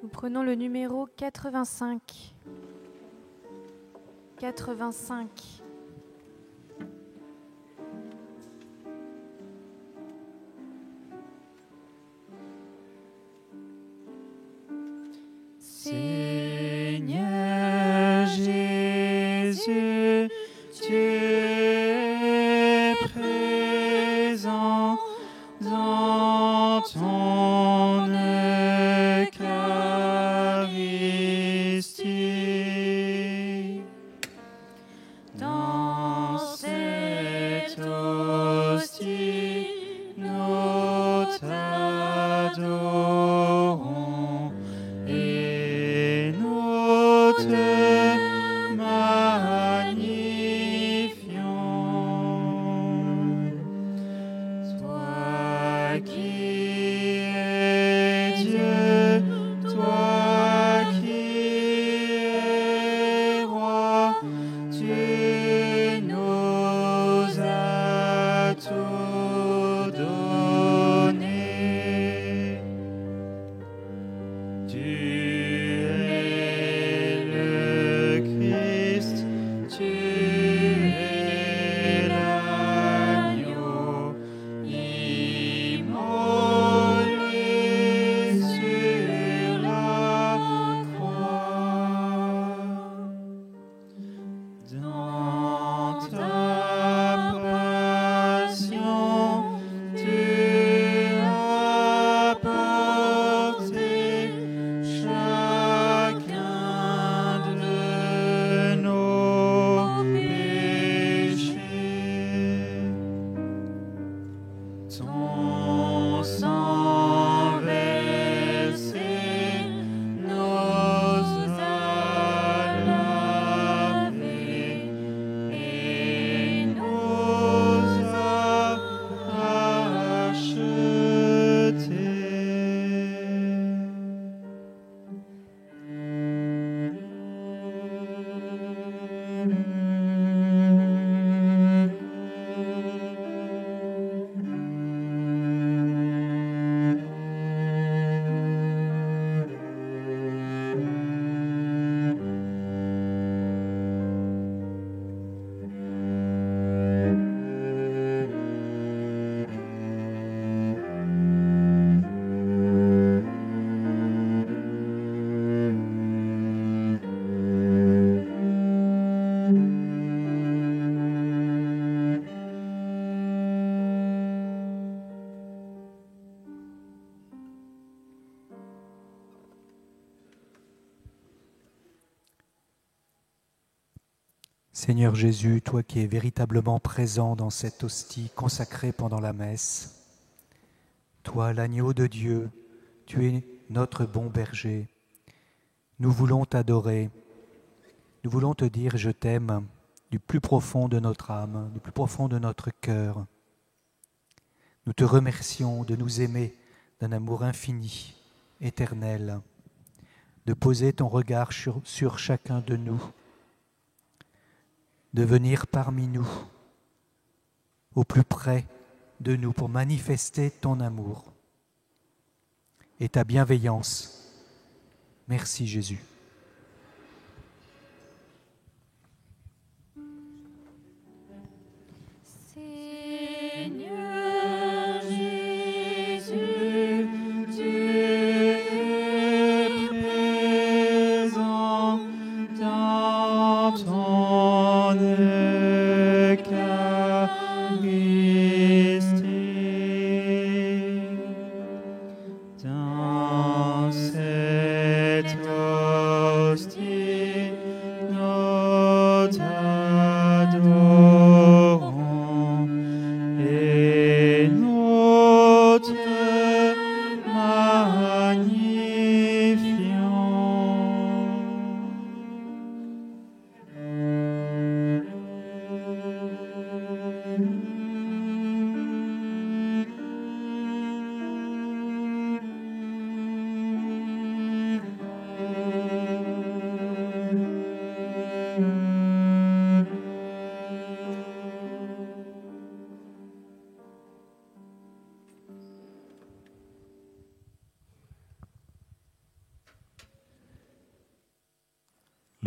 Nous prenons le numéro 85. 85. Seigneur Jésus, tu es présent dans ton Eucharistie. Dans cette hostie, nous t'adorons et nous te magnifions. Toi qui es Dieu, toi qui es roi, tu nous as tout donné. Tu es le Christ, tu es l'agneau immolé sur la croix. Dans ta passion, tu as porté chacun de nos péchés. Ton sang versé nous a lavés et nous a Seigneur Jésus, toi qui es véritablement présent dans cette hostie consacrée pendant la messe, toi l'agneau de Dieu, tu es notre bon berger. Nous voulons t'adorer, nous voulons te dire je t'aime du plus profond de notre âme, du plus profond de notre cœur. Nous te remercions de nous aimer d'un amour infini, éternel, de poser ton regard sur chacun de nous, de venir parmi nous, au plus près de nous pour manifester ton amour et ta bienveillance. Merci Jésus. Seigneur Jésus, tu es présent dans ton Eucharistie. Dans cette hostie, nous t'adorons et nous te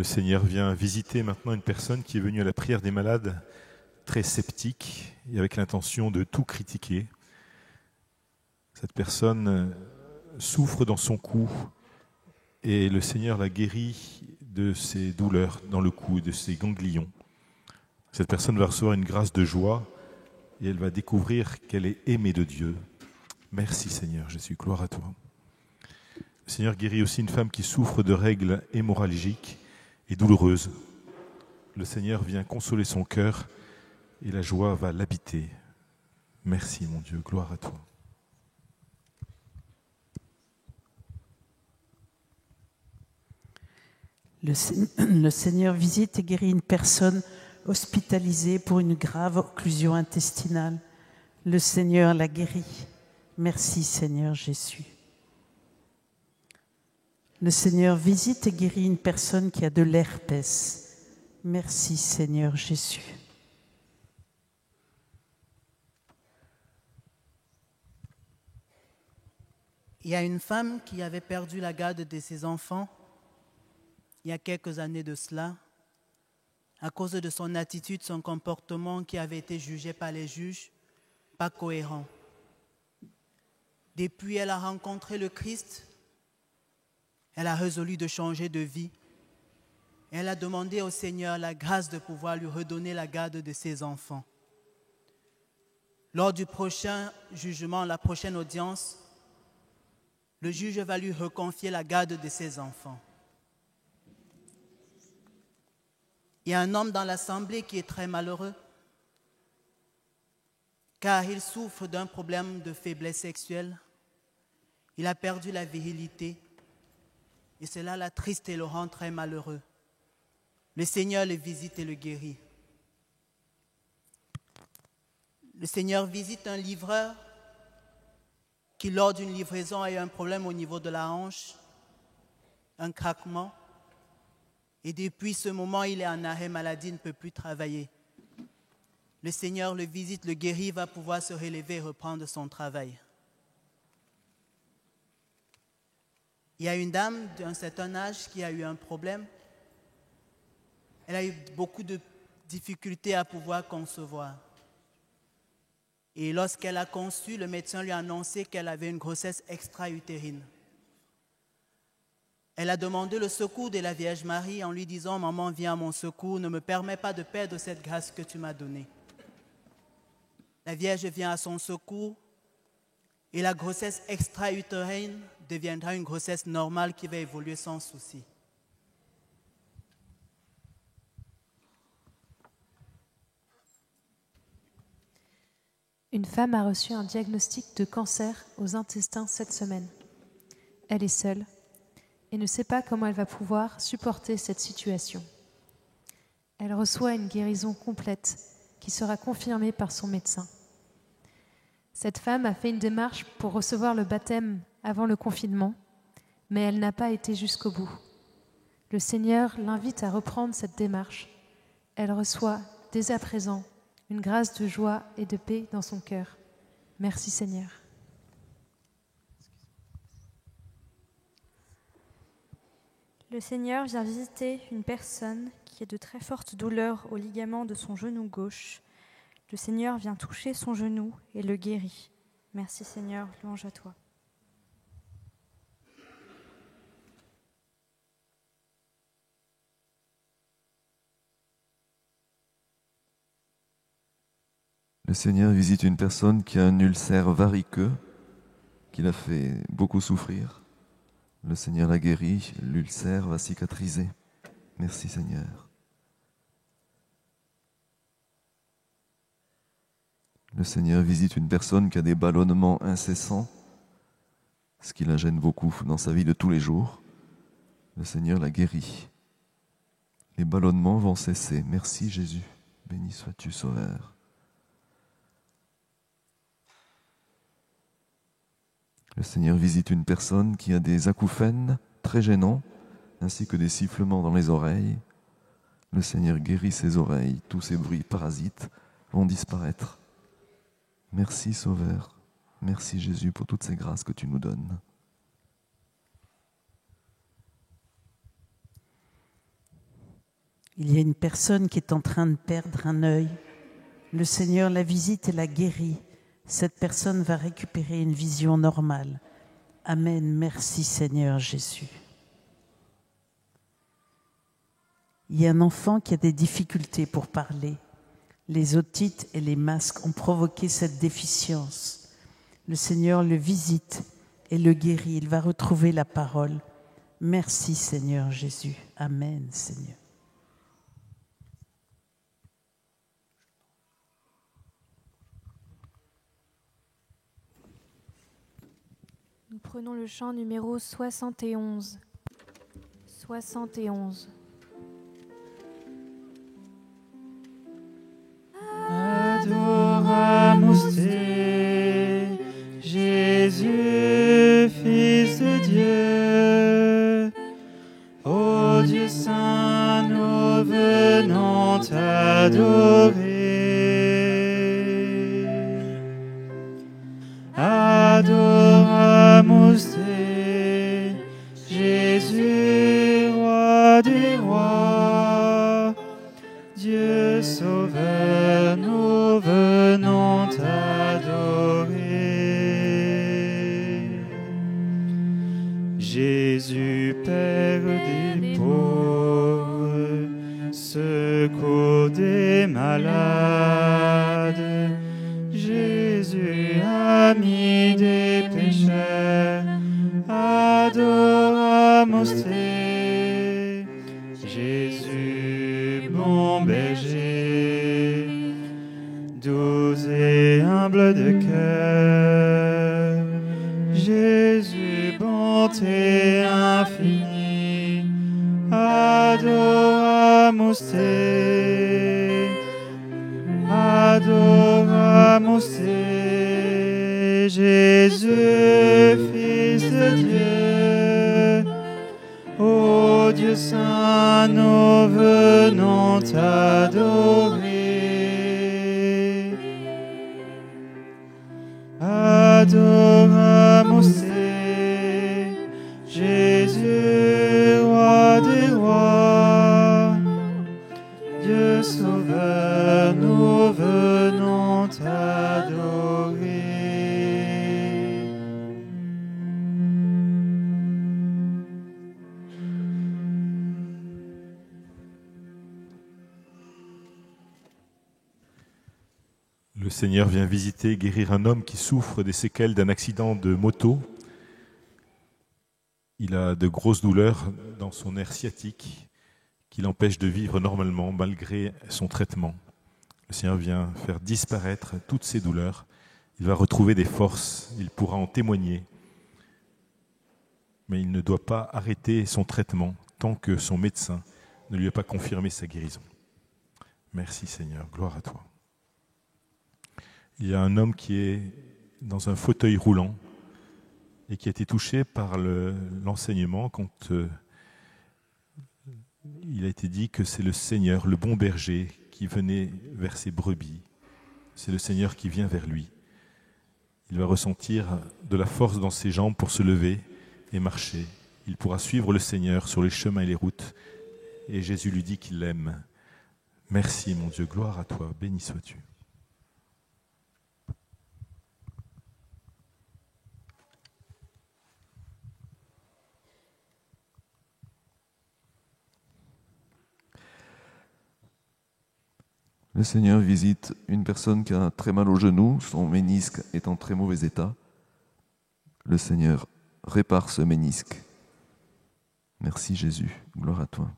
Le Seigneur vient visiter maintenant une personne qui est venue à la prière des malades très sceptique et avec l'intention de tout critiquer. Cette personne souffre dans son cou et le Seigneur la guérit de ses douleurs dans le cou, de ses ganglions. Cette personne va recevoir une grâce de joie et elle va découvrir qu'elle est aimée de Dieu. Merci Seigneur Jésus, gloire à toi. Le Seigneur guérit aussi une femme qui souffre de règles hémorragiques et douloureuse. Le Seigneur vient consoler son cœur et la joie va l'habiter. Merci mon Dieu, gloire à toi. Le Seigneur visite et guérit une personne hospitalisée pour une grave occlusion intestinale. Le Seigneur la guérit. Merci Seigneur Jésus. Le Seigneur visite et guérit une personne qui a de l'herpès. Merci Seigneur Jésus. Il y a une femme qui avait perdu la garde de ses enfants il y a quelques années de cela, à cause de son attitude, son comportement qui avait été jugé par les juges, pas cohérent. Depuis, elle a rencontré le Christ. Elle a résolu de changer de vie. Elle a demandé au Seigneur la grâce de pouvoir lui redonner la garde de ses enfants. Lors du prochain jugement, la prochaine audience, le juge va lui reconfier la garde de ses enfants. Il y a un homme dans l'assemblée qui est très malheureux car il souffre d'un problème de faiblesse sexuelle. Il a perdu la virilité. Et cela l'attriste et le rend très malheureux. Le Seigneur le visite et le guérit. Le Seigneur visite un livreur qui, lors d'une livraison, a eu un problème au niveau de la hanche, un craquement. Et depuis ce moment, il est en arrêt maladie, il ne peut plus travailler. Le Seigneur le visite, le guérit, va pouvoir se relever et reprendre son travail. Il y a une dame d'un certain âge qui a eu un problème. Elle a eu beaucoup de difficultés à pouvoir concevoir. Et lorsqu'elle a conçu, le médecin lui a annoncé qu'elle avait une grossesse extra-utérine. Elle a demandé le secours de la Vierge Marie en lui disant « Maman, viens à mon secours, ne me permets pas de perdre cette grâce que tu m'as donnée. » La Vierge vient à son secours et la grossesse extra-utérine deviendra une grossesse normale qui va évoluer sans souci. Une femme a reçu un diagnostic de cancer aux intestins cette semaine. Elle est seule et ne sait pas comment elle va pouvoir supporter cette situation. Elle reçoit une guérison complète qui sera confirmée par son médecin. Cette femme a fait une démarche pour recevoir le baptême avant le confinement, mais elle n'a pas été jusqu'au bout. Le Seigneur l'invite à reprendre cette démarche. Elle reçoit dès à présent une grâce de joie et de paix dans son cœur. Merci Seigneur. Le Seigneur vient visiter une personne qui a de très fortes douleurs au ligament de son genou gauche. Le Seigneur vient toucher son genou et le guérit. Merci Seigneur, louange à toi. Le Seigneur visite une personne qui a un ulcère variqueux, qui l'a fait beaucoup souffrir. Le Seigneur l'a guéri, l'ulcère va cicatriser. Merci Seigneur. Le Seigneur visite une personne qui a des ballonnements incessants, ce qui la gêne beaucoup dans sa vie de tous les jours. Le Seigneur l'a guéri. Les ballonnements vont cesser. Merci Jésus. Béni sois-tu, Sauveur. Le Seigneur visite une personne qui a des acouphènes très gênants, ainsi que des sifflements dans les oreilles. Le Seigneur guérit ses oreilles. Tous ces bruits parasites vont disparaître. Merci Sauveur. Merci Jésus pour toutes ces grâces que tu nous donnes. Il y a une personne qui est en train de perdre un œil. Le Seigneur la visite et la guérit. Cette personne va récupérer une vision normale. Amen. Merci Seigneur Jésus. Il y a un enfant qui a des difficultés pour parler. Les otites et les masques ont provoqué cette déficience. Le Seigneur le visite et le guérit. Il va retrouver la parole. Merci Seigneur Jésus. Amen Seigneur. Nous prenons le chant numéro 71. 71. Adoramus te, Jésus, Fils de Dieu. Ô Dieu saint, nous venons t'adorer. Adoramus te, Jésus, roi des rois. Dieu sauveur, nous venons t'adorer. Jésus, Père des pauvres, secours des malades. Jésus, ami des pécheurs, adoramus te. Jésus, bon berger, doux et humble de cœur. Jésus, bonté infinie, adoramus te. Adoramus te. Jésus, Fils de Dieu. Ô Dieu saint, nous venons t'adorer. Adoramus te, Jésus, roi des rois. Dieu sauveur, nous venons t'adorer. Le Seigneur vient visiter, guérir un homme qui souffre des séquelles d'un accident de moto. Il a de grosses douleurs dans son nerf sciatique qui l'empêchent de vivre normalement malgré son traitement. Le Seigneur vient faire disparaître toutes ces douleurs. Il va retrouver des forces, il pourra en témoigner. Mais il ne doit pas arrêter son traitement tant que son médecin ne lui a pas confirmé sa guérison. Merci Seigneur, gloire à toi. Il y a un homme qui est dans un fauteuil roulant et qui a été touché par l'enseignement quand il a été dit que c'est le Seigneur, le bon berger, qui venait vers ses brebis. C'est le Seigneur qui vient vers lui. Il va ressentir de la force dans ses jambes pour se lever et marcher. Il pourra suivre le Seigneur sur les chemins et les routes. Et Jésus lui dit qu'il l'aime. Merci mon Dieu, gloire à toi, béni sois-tu. Le Le Seigneur visite une personne qui a très mal au genou, son ménisque est en très mauvais état. Le Seigneur répare ce ménisque. Merci Jésus, gloire à toi.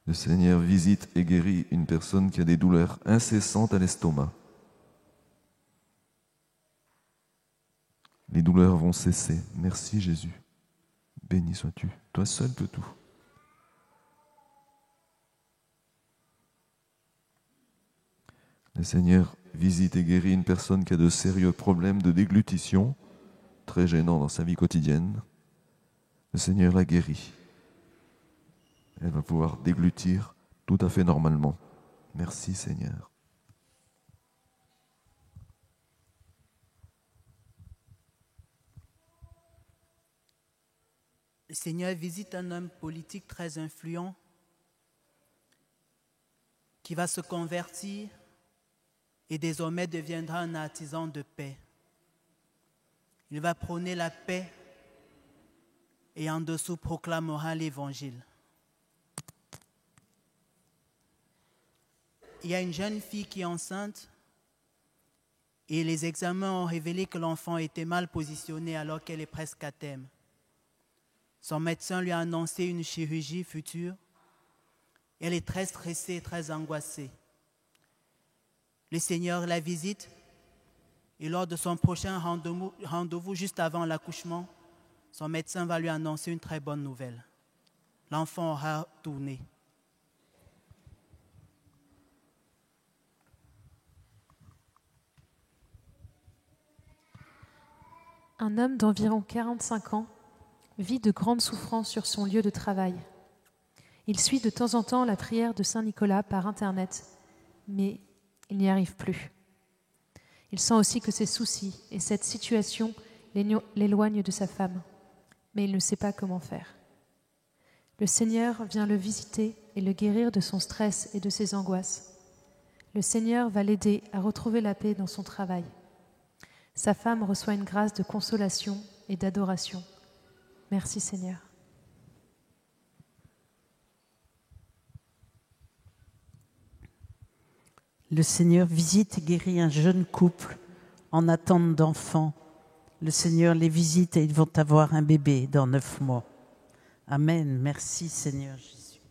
Le Seigneur visite et guérit une personne qui a des douleurs incessantes à l'estomac. Les douleurs vont cesser. Merci Jésus. Béni sois-tu. Toi seul peux tout. Le Seigneur visite et guérit une personne qui a de sérieux problèmes de déglutition, très gênants dans sa vie quotidienne. Le Seigneur la guérit. Elle va pouvoir déglutir tout à fait normalement. Merci Seigneur. Le Seigneur visite un homme politique très influent qui va se convertir et désormais deviendra un artisan de paix. Il va prôner la paix et en dessous proclamera l'Évangile. Il y a une jeune fille qui est enceinte et les examens ont révélé que l'enfant était mal positionné alors qu'elle est presque à terme. Son médecin lui a annoncé une chirurgie future. Elle est très stressée, très angoissée. Le Seigneur la visite et lors de son prochain rendez-vous, juste avant l'accouchement, son médecin va lui annoncer une très bonne nouvelle. L'enfant aura tourné. Un homme d'environ 45 ans vit de grandes souffrances sur son lieu de travail. Il suit de temps en temps la prière de Saint Nicolas par Internet, mais il n'y arrive plus. Il sent aussi que ses soucis et cette situation l'éloignent de sa femme, mais il ne sait pas comment faire. Le Seigneur vient le visiter et le guérir de son stress et de ses angoisses. Le Seigneur va l'aider à retrouver la paix dans son travail. Sa femme reçoit une grâce de consolation et d'adoration. Merci Seigneur. Le Seigneur visite et guérit un jeune couple en attente d'enfants. Le Seigneur les visite et ils vont avoir un bébé dans 9 mois. Amen. Merci Seigneur Jésus.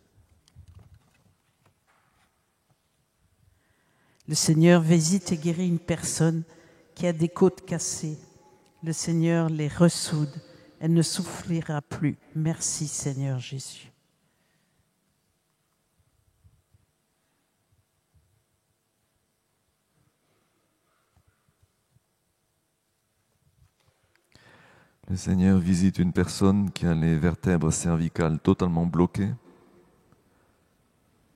Le Seigneur visite et guérit une personne qui a des côtes cassées. Le Seigneur les ressoude. Elle ne souffrira plus. Merci Seigneur Jésus. Le Seigneur visite une personne qui a les vertèbres cervicales totalement bloquées.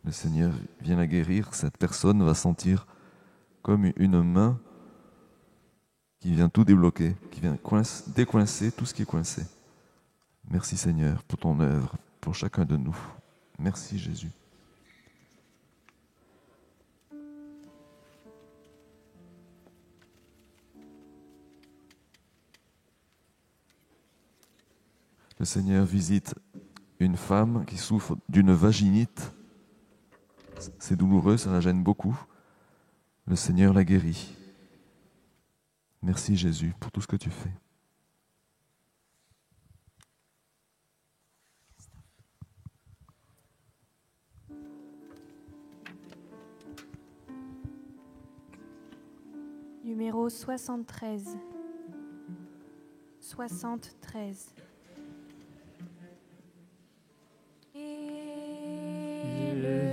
Le Seigneur vient la guérir. Cette personne va sentir comme une main qui vient tout débloquer, qui vient décoincer tout ce qui est coincé. Merci Seigneur pour ton œuvre, pour chacun de nous. Merci Jésus. Le Seigneur visite une femme qui souffre d'une vaginite. C'est douloureux, ça la gêne beaucoup. Le Seigneur la guérit. Merci Jésus pour tout ce que tu fais. Numéro 73. 73. Élevé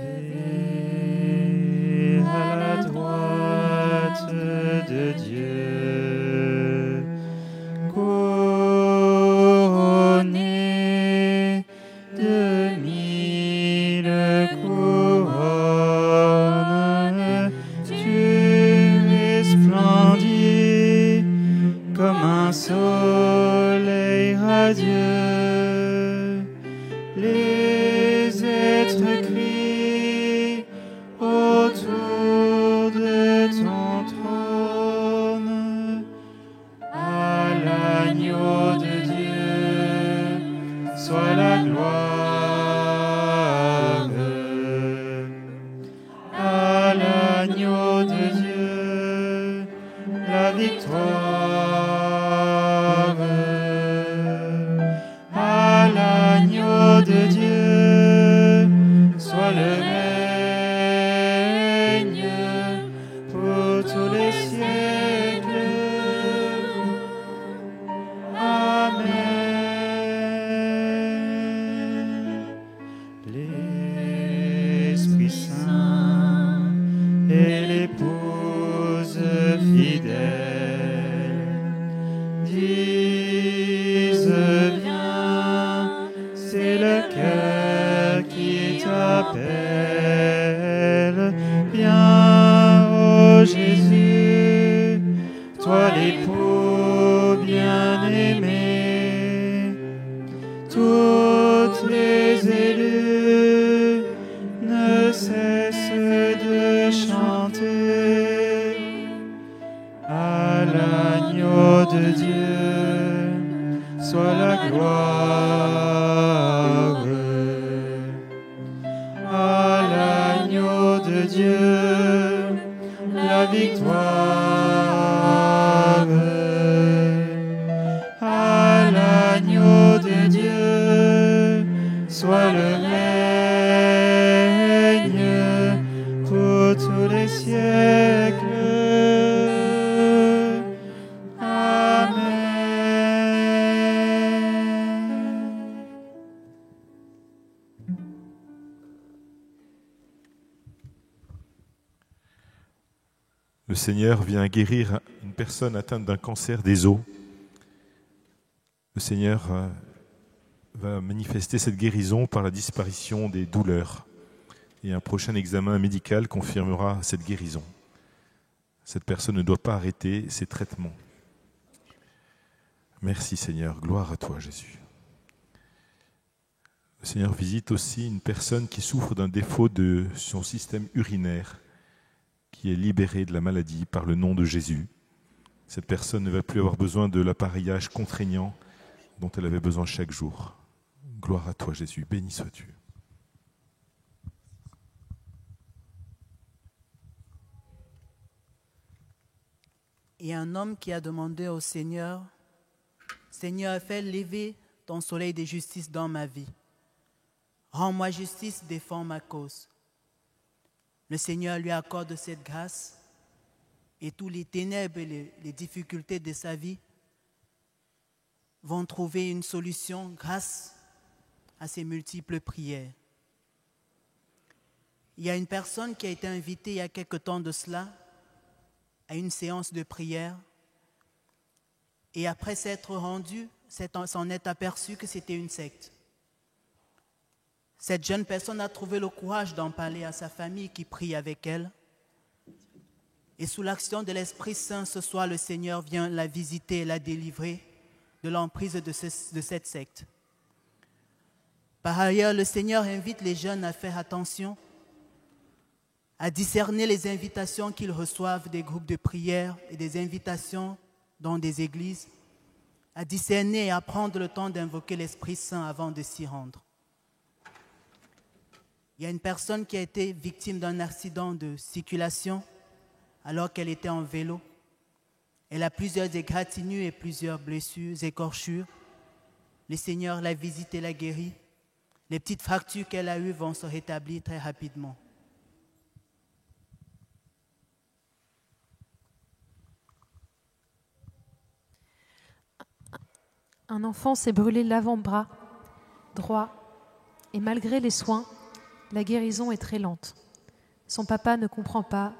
à la droite de Dieu, couronné de 1000 couronnes, tu resplendis comme un soleil radieux. Les êtres crient autour de ton trône. À l'agneau de Dieu soit la gloire. t'appelle. Viens, ô Jésus, toi l'époux bien-aimé. Toutes les élus ne cessent de chanter à l'agneau de Dieu, soit la gloire. À l'agneau de Dieu, la victoire. À l'agneau de Dieu, soit le règne pour tous les siècles. Le Seigneur vient guérir une personne atteinte d'un cancer des os. Le Seigneur va manifester cette guérison par la disparition des douleurs. Et un prochain examen médical confirmera cette guérison. Cette personne ne doit pas arrêter ses traitements. Merci Seigneur, gloire à toi Jésus. Le Seigneur visite aussi une personne qui souffre d'un défaut de son système urinaire, qui est libérée de la maladie par le nom de Jésus. Cette personne ne va plus avoir besoin de l'appareillage contraignant dont elle avait besoin chaque jour. Gloire à toi Jésus, béni sois-tu. Et un homme qui a demandé au Seigneur, « Seigneur, fais lever ton soleil de justice dans ma vie. Rends-moi justice, défends ma cause. » Le Seigneur lui accorde cette grâce et tous les ténèbres et les difficultés de sa vie vont trouver une solution grâce à ses multiples prières. Il y a une personne qui a été invitée il y a quelque temps de cela à une séance de prière et après s'être rendu, s'en est aperçu que c'était une secte. Cette jeune personne a trouvé le courage d'en parler à sa famille qui prie avec elle. Et sous l'action de l'Esprit Saint, ce soir, le Seigneur vient la visiter et la délivrer de l'emprise de cette secte. Par ailleurs, le Seigneur invite les jeunes à faire attention, à discerner les invitations qu'ils reçoivent des groupes de prière et des invitations dans des églises, à discerner et à prendre le temps d'invoquer l'Esprit Saint avant de s'y rendre. Il y a une personne qui a été victime d'un accident de circulation alors qu'elle était en vélo. Elle a plusieurs égratignures et plusieurs blessures, écorchures. Le Seigneur l'a visitée, l'a guérie. Les petites fractures qu'elle a eues vont se rétablir très rapidement. Un enfant s'est brûlé l'avant-bras droit et malgré les soins, la guérison est très lente. Son papa ne comprend pas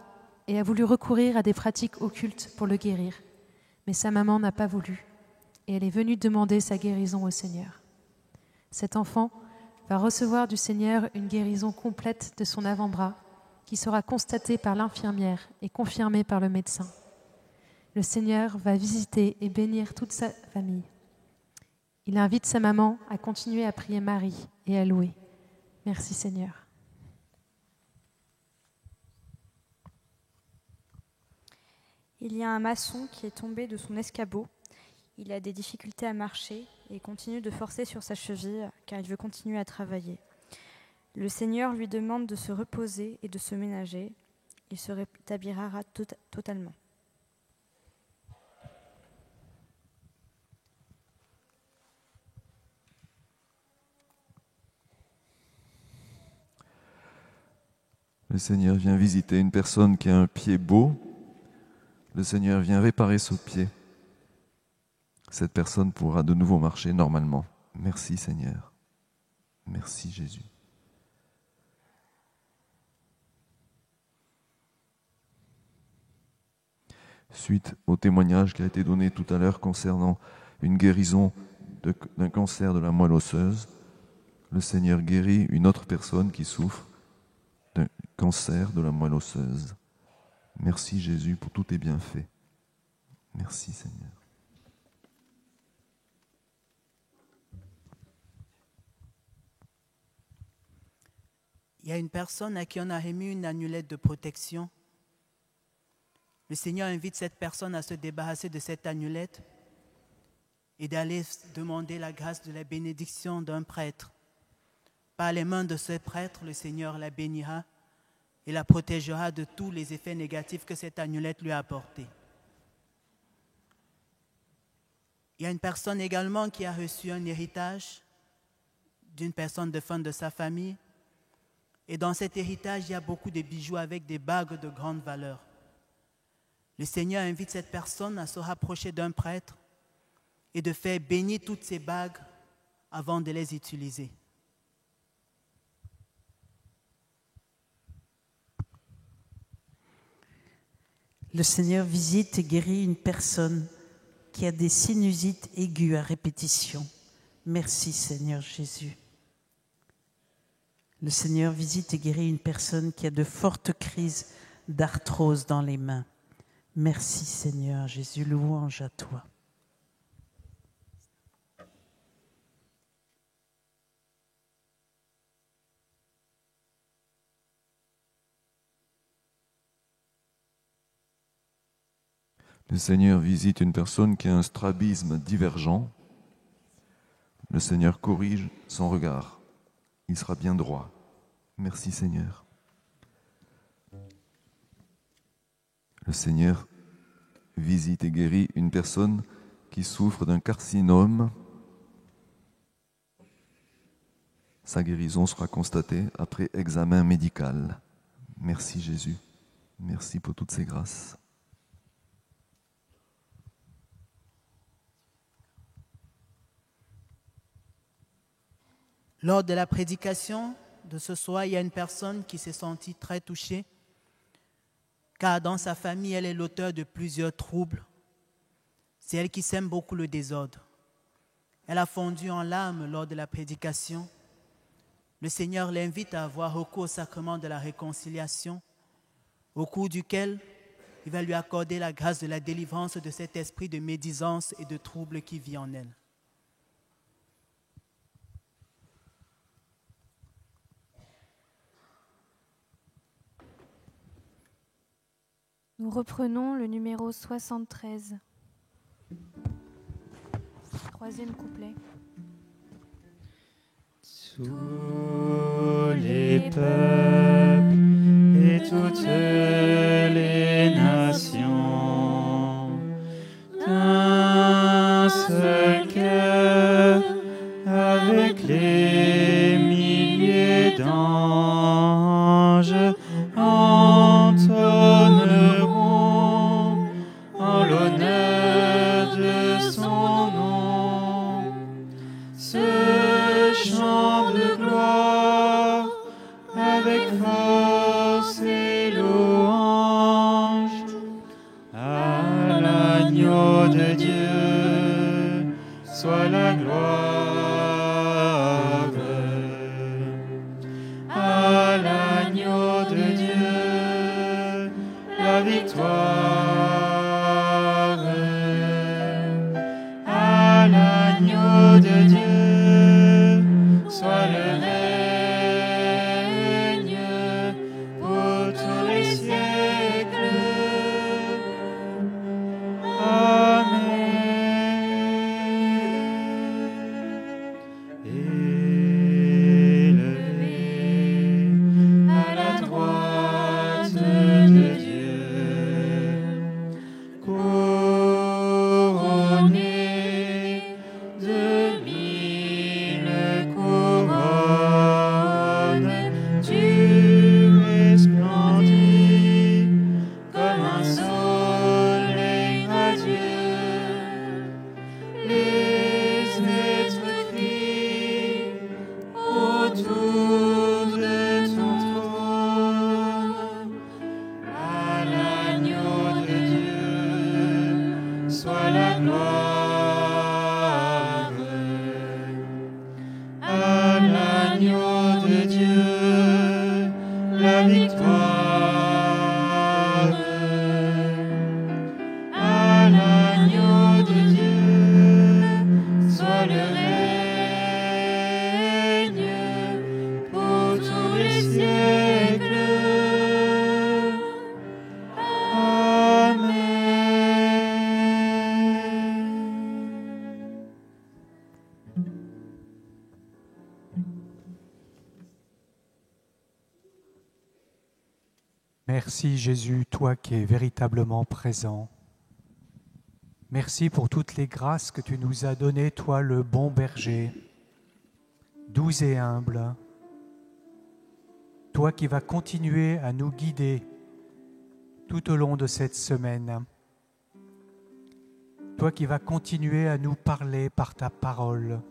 et a voulu recourir à des pratiques occultes pour le guérir. Mais sa maman n'a pas voulu et elle est venue demander sa guérison au Seigneur. Cet enfant va recevoir du Seigneur une guérison complète de son avant-bras qui sera constatée par l'infirmière et confirmée par le médecin. Le Seigneur va visiter et bénir toute sa famille. Il invite sa maman à continuer à prier Marie et à louer. Merci Seigneur. Il y a un maçon qui est tombé de son escabeau. Il a des difficultés à marcher et continue de forcer sur sa cheville car il veut continuer à travailler. Le Seigneur lui demande de se reposer et de se ménager. Il se rétablira totalement. Le Seigneur vient visiter une personne qui a un pied beau. Le Seigneur vient réparer ce pied. Cette personne pourra de nouveau marcher normalement. Merci Seigneur. Merci Jésus. Suite au témoignage qui a été donné tout à l'heure concernant une guérison d'un cancer de la moelle osseuse, le Seigneur guérit une autre personne qui souffre d'un cancer de la moelle osseuse. Merci Jésus pour tous tes bienfaits. Merci Seigneur. Il y a une personne à qui on a remis une amulette de protection. Le Seigneur invite cette personne à se débarrasser de cette amulette et d'aller demander la grâce de la bénédiction d'un prêtre. Par les mains de ce prêtre, le Seigneur la bénira et la protégera de tous les effets négatifs que cette amulette lui a apportés. Il y a une personne également qui a reçu un héritage d'une personne défunte de sa famille. Et dans cet héritage, il y a beaucoup de bijoux avec des bagues de grande valeur. Le Seigneur invite cette personne à se rapprocher d'un prêtre et de faire bénir toutes ces bagues avant de les utiliser. Le Seigneur visite et guérit une personne qui a des sinusites aiguës à répétition. Merci Seigneur Jésus. Le Seigneur visite et guérit une personne qui a de fortes crises d'arthrose dans les mains. Merci Seigneur Jésus, louange à toi. Le Seigneur visite une personne qui a un strabisme divergent. Le Seigneur corrige son regard. Il sera bien droit. Merci Seigneur. Le Seigneur visite et guérit une personne qui souffre d'un carcinome. Sa guérison sera constatée après examen médical. Merci Jésus. Merci pour toutes ces grâces. Lors de la prédication de ce soir, il y a une personne qui s'est sentie très touchée, car dans sa famille, elle est l'auteur de plusieurs troubles. C'est elle qui sème beaucoup le désordre. Elle a fondu en larmes lors de la prédication. Le Seigneur l'invite à avoir recours au sacrement de la réconciliation, au cours duquel il va lui accorder la grâce de la délivrance de cet esprit de médisance et de trouble qui vit en elle. Nous reprenons le numéro 73. Troisième couplet. Tous les peuples et toutes les nations, d'un seul cœur, avec les milliers d'anges, entonneront en l'honneur de son nom ce chant de gloire avec force et louange à l'agneau de Dieu soit la gloire, à l'agneau de Dieu la victoire, à l'agneau de Dieu soit le règne pour tous les siècles. Amen. Élevé à la droite de Dieu, couronné de Merci Jésus, toi qui es véritablement présent. Merci pour toutes les grâces que tu nous as données, toi le bon berger, doux et humble. Toi qui vas continuer à nous guider tout au long de cette semaine. Toi qui vas continuer à nous parler par ta parole.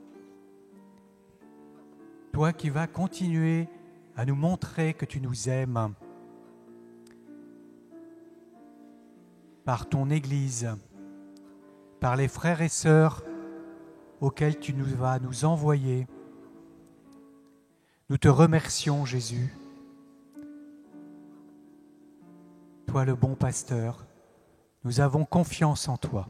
Toi qui vas continuer à nous montrer que tu nous aimes. Par ton Église, par les frères et sœurs auxquels tu vas nous envoyer. Nous te remercions, Jésus. Toi le bon pasteur, nous avons confiance en toi.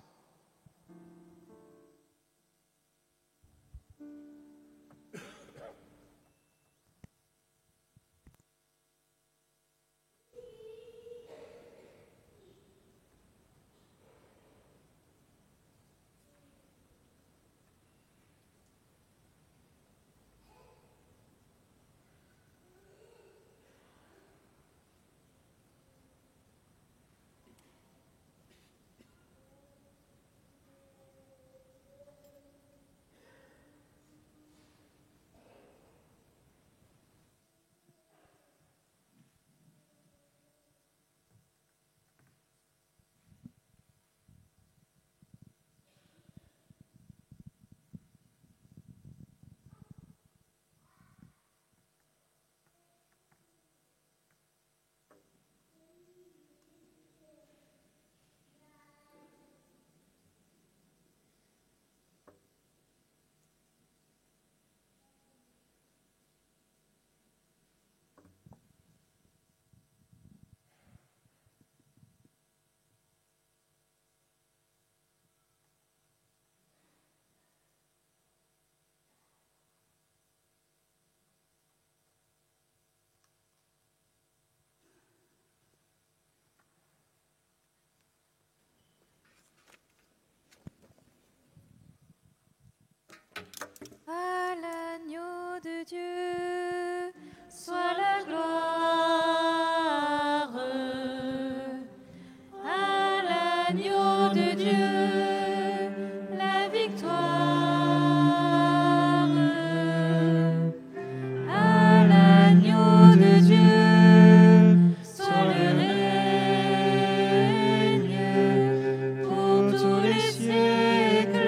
À l'agneau de Dieu, soit la gloire. À l'agneau de Dieu, la victoire. À l'agneau de Dieu, soit le règne pour tous les siècles.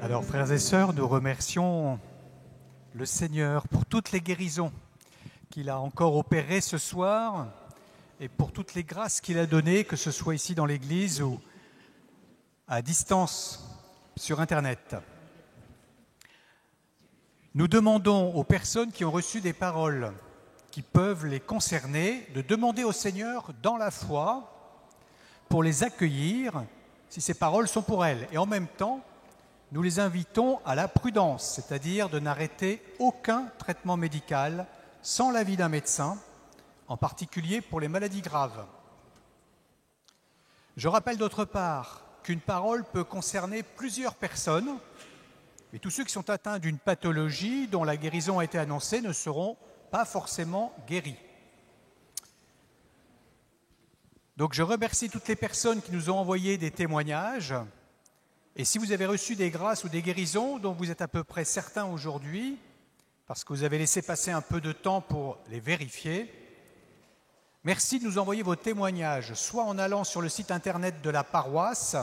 Alors, frères et sœurs, nous remercions le Seigneur pour toutes les guérisons qu'il a encore opérées ce soir et pour toutes les grâces qu'il a données, que ce soit ici dans l'Église ou à distance sur Internet. Nous demandons aux personnes qui ont reçu des paroles qui peuvent les concerner de demander au Seigneur dans la foi pour les accueillir si ces paroles sont pour elles. Et en même temps, nous les invitons à la prudence, c'est-à-dire de n'arrêter aucun traitement médical sans l'avis d'un médecin, en particulier pour les maladies graves. Je rappelle d'autre part qu'une parole peut concerner plusieurs personnes, et tous ceux qui sont atteints d'une pathologie dont la guérison a été annoncée ne seront pas forcément guéris. Donc je remercie toutes les personnes qui nous ont envoyé des témoignages. Et si vous avez reçu des grâces ou des guérisons dont vous êtes à peu près certains aujourd'hui, parce que vous avez laissé passer un peu de temps pour les vérifier, merci de nous envoyer vos témoignages, soit en allant sur le site internet de la paroisse,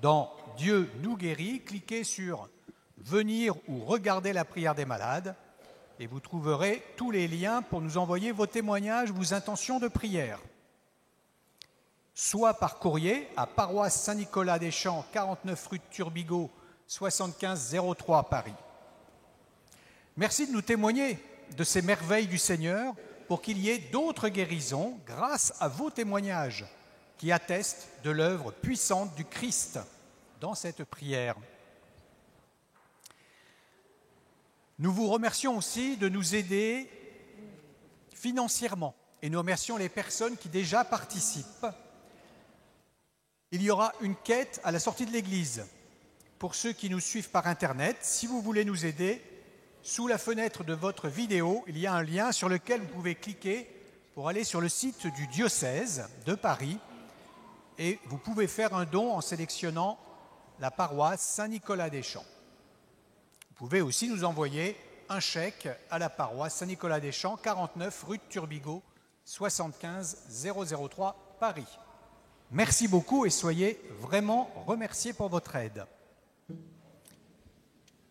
dans Dieu nous guérit, cliquez sur « Venir » ou « Regarder la prière des malades » et vous trouverez tous les liens pour nous envoyer vos témoignages, vos intentions de prière. Soit par courrier à paroisse Saint-Nicolas-des-Champs, 49 rue de Turbigo, 75 03 Paris. Merci de nous témoigner de ces merveilles du Seigneur pour qu'il y ait d'autres guérisons grâce à vos témoignages qui attestent de l'œuvre puissante du Christ dans cette prière. Nous vous remercions aussi de nous aider financièrement. Et nous remercions les personnes qui déjà participent. Il y aura une quête à la sortie de l'église. Pour ceux qui nous suivent par Internet, si vous voulez nous aider, sous la fenêtre de votre vidéo, il y a un lien sur lequel vous pouvez cliquer pour aller sur le site du diocèse de Paris. Et vous pouvez faire un don en sélectionnant la paroisse Saint-Nicolas-des-Champs. Vous pouvez aussi nous envoyer un chèque à la paroisse Saint-Nicolas-des-Champs, 49 rue de Turbigo, 75 003 Paris. Merci beaucoup et soyez vraiment remerciés pour votre aide.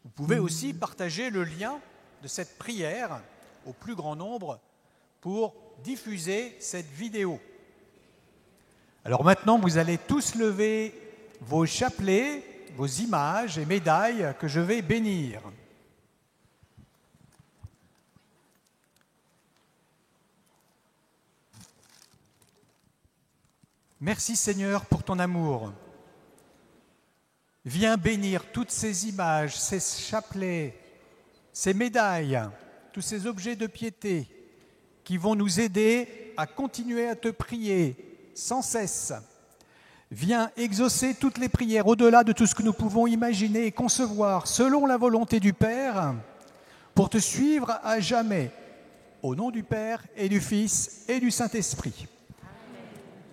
Vous pouvez aussi partager le lien de cette prière au plus grand nombre pour diffuser cette vidéo. Alors maintenant, vous allez tous lever vos chapelets, vos images et médailles que je vais bénir. Merci Seigneur pour ton amour. Viens bénir toutes ces images, ces chapelets, ces médailles, tous ces objets de piété qui vont nous aider à continuer à te prier sans cesse. Viens exaucer toutes les prières au-delà de tout ce que nous pouvons imaginer et concevoir, selon la volonté du Père, pour te suivre à jamais, au nom du Père et du Fils et du Saint-Esprit.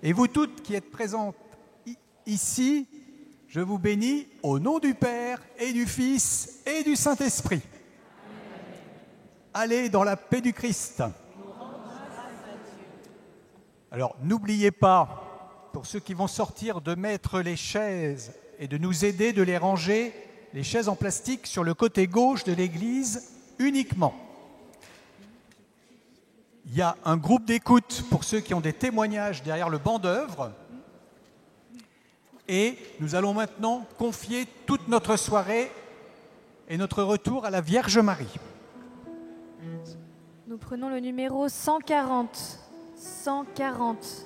Et vous toutes qui êtes présentes ici, je vous bénis au nom du Père et du Fils et du Saint-Esprit. Allez dans la paix du Christ. Alors, n'oubliez pas, pour ceux qui vont sortir, de mettre les chaises et de nous aider de les ranger, les chaises en plastique, sur le côté gauche de l'église uniquement. Il y a un groupe d'écoute pour ceux qui ont des témoignages derrière le banc d'œuvre. Et nous allons maintenant confier toute notre soirée et notre retour à la Vierge Marie. Nous prenons le numéro 140. 140.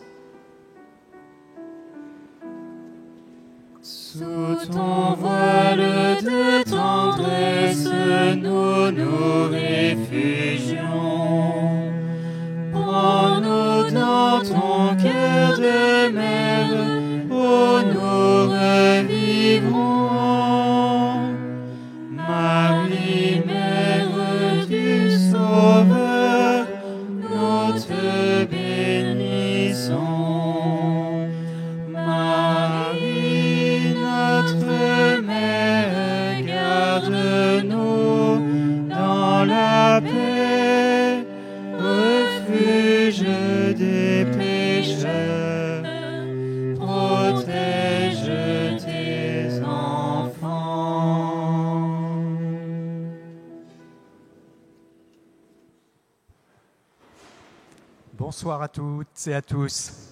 Sous ton voile de tendresse, nous nous réfugions. Prends-nous dans ton cœur de mère, où nous revivrons. Marie, mère du Sauveur, nous te bénissons. Marie, notre mère, garde-nous dans la paix, refuge des pécheurs, protège tes enfants. Bonsoir à toutes et à tous.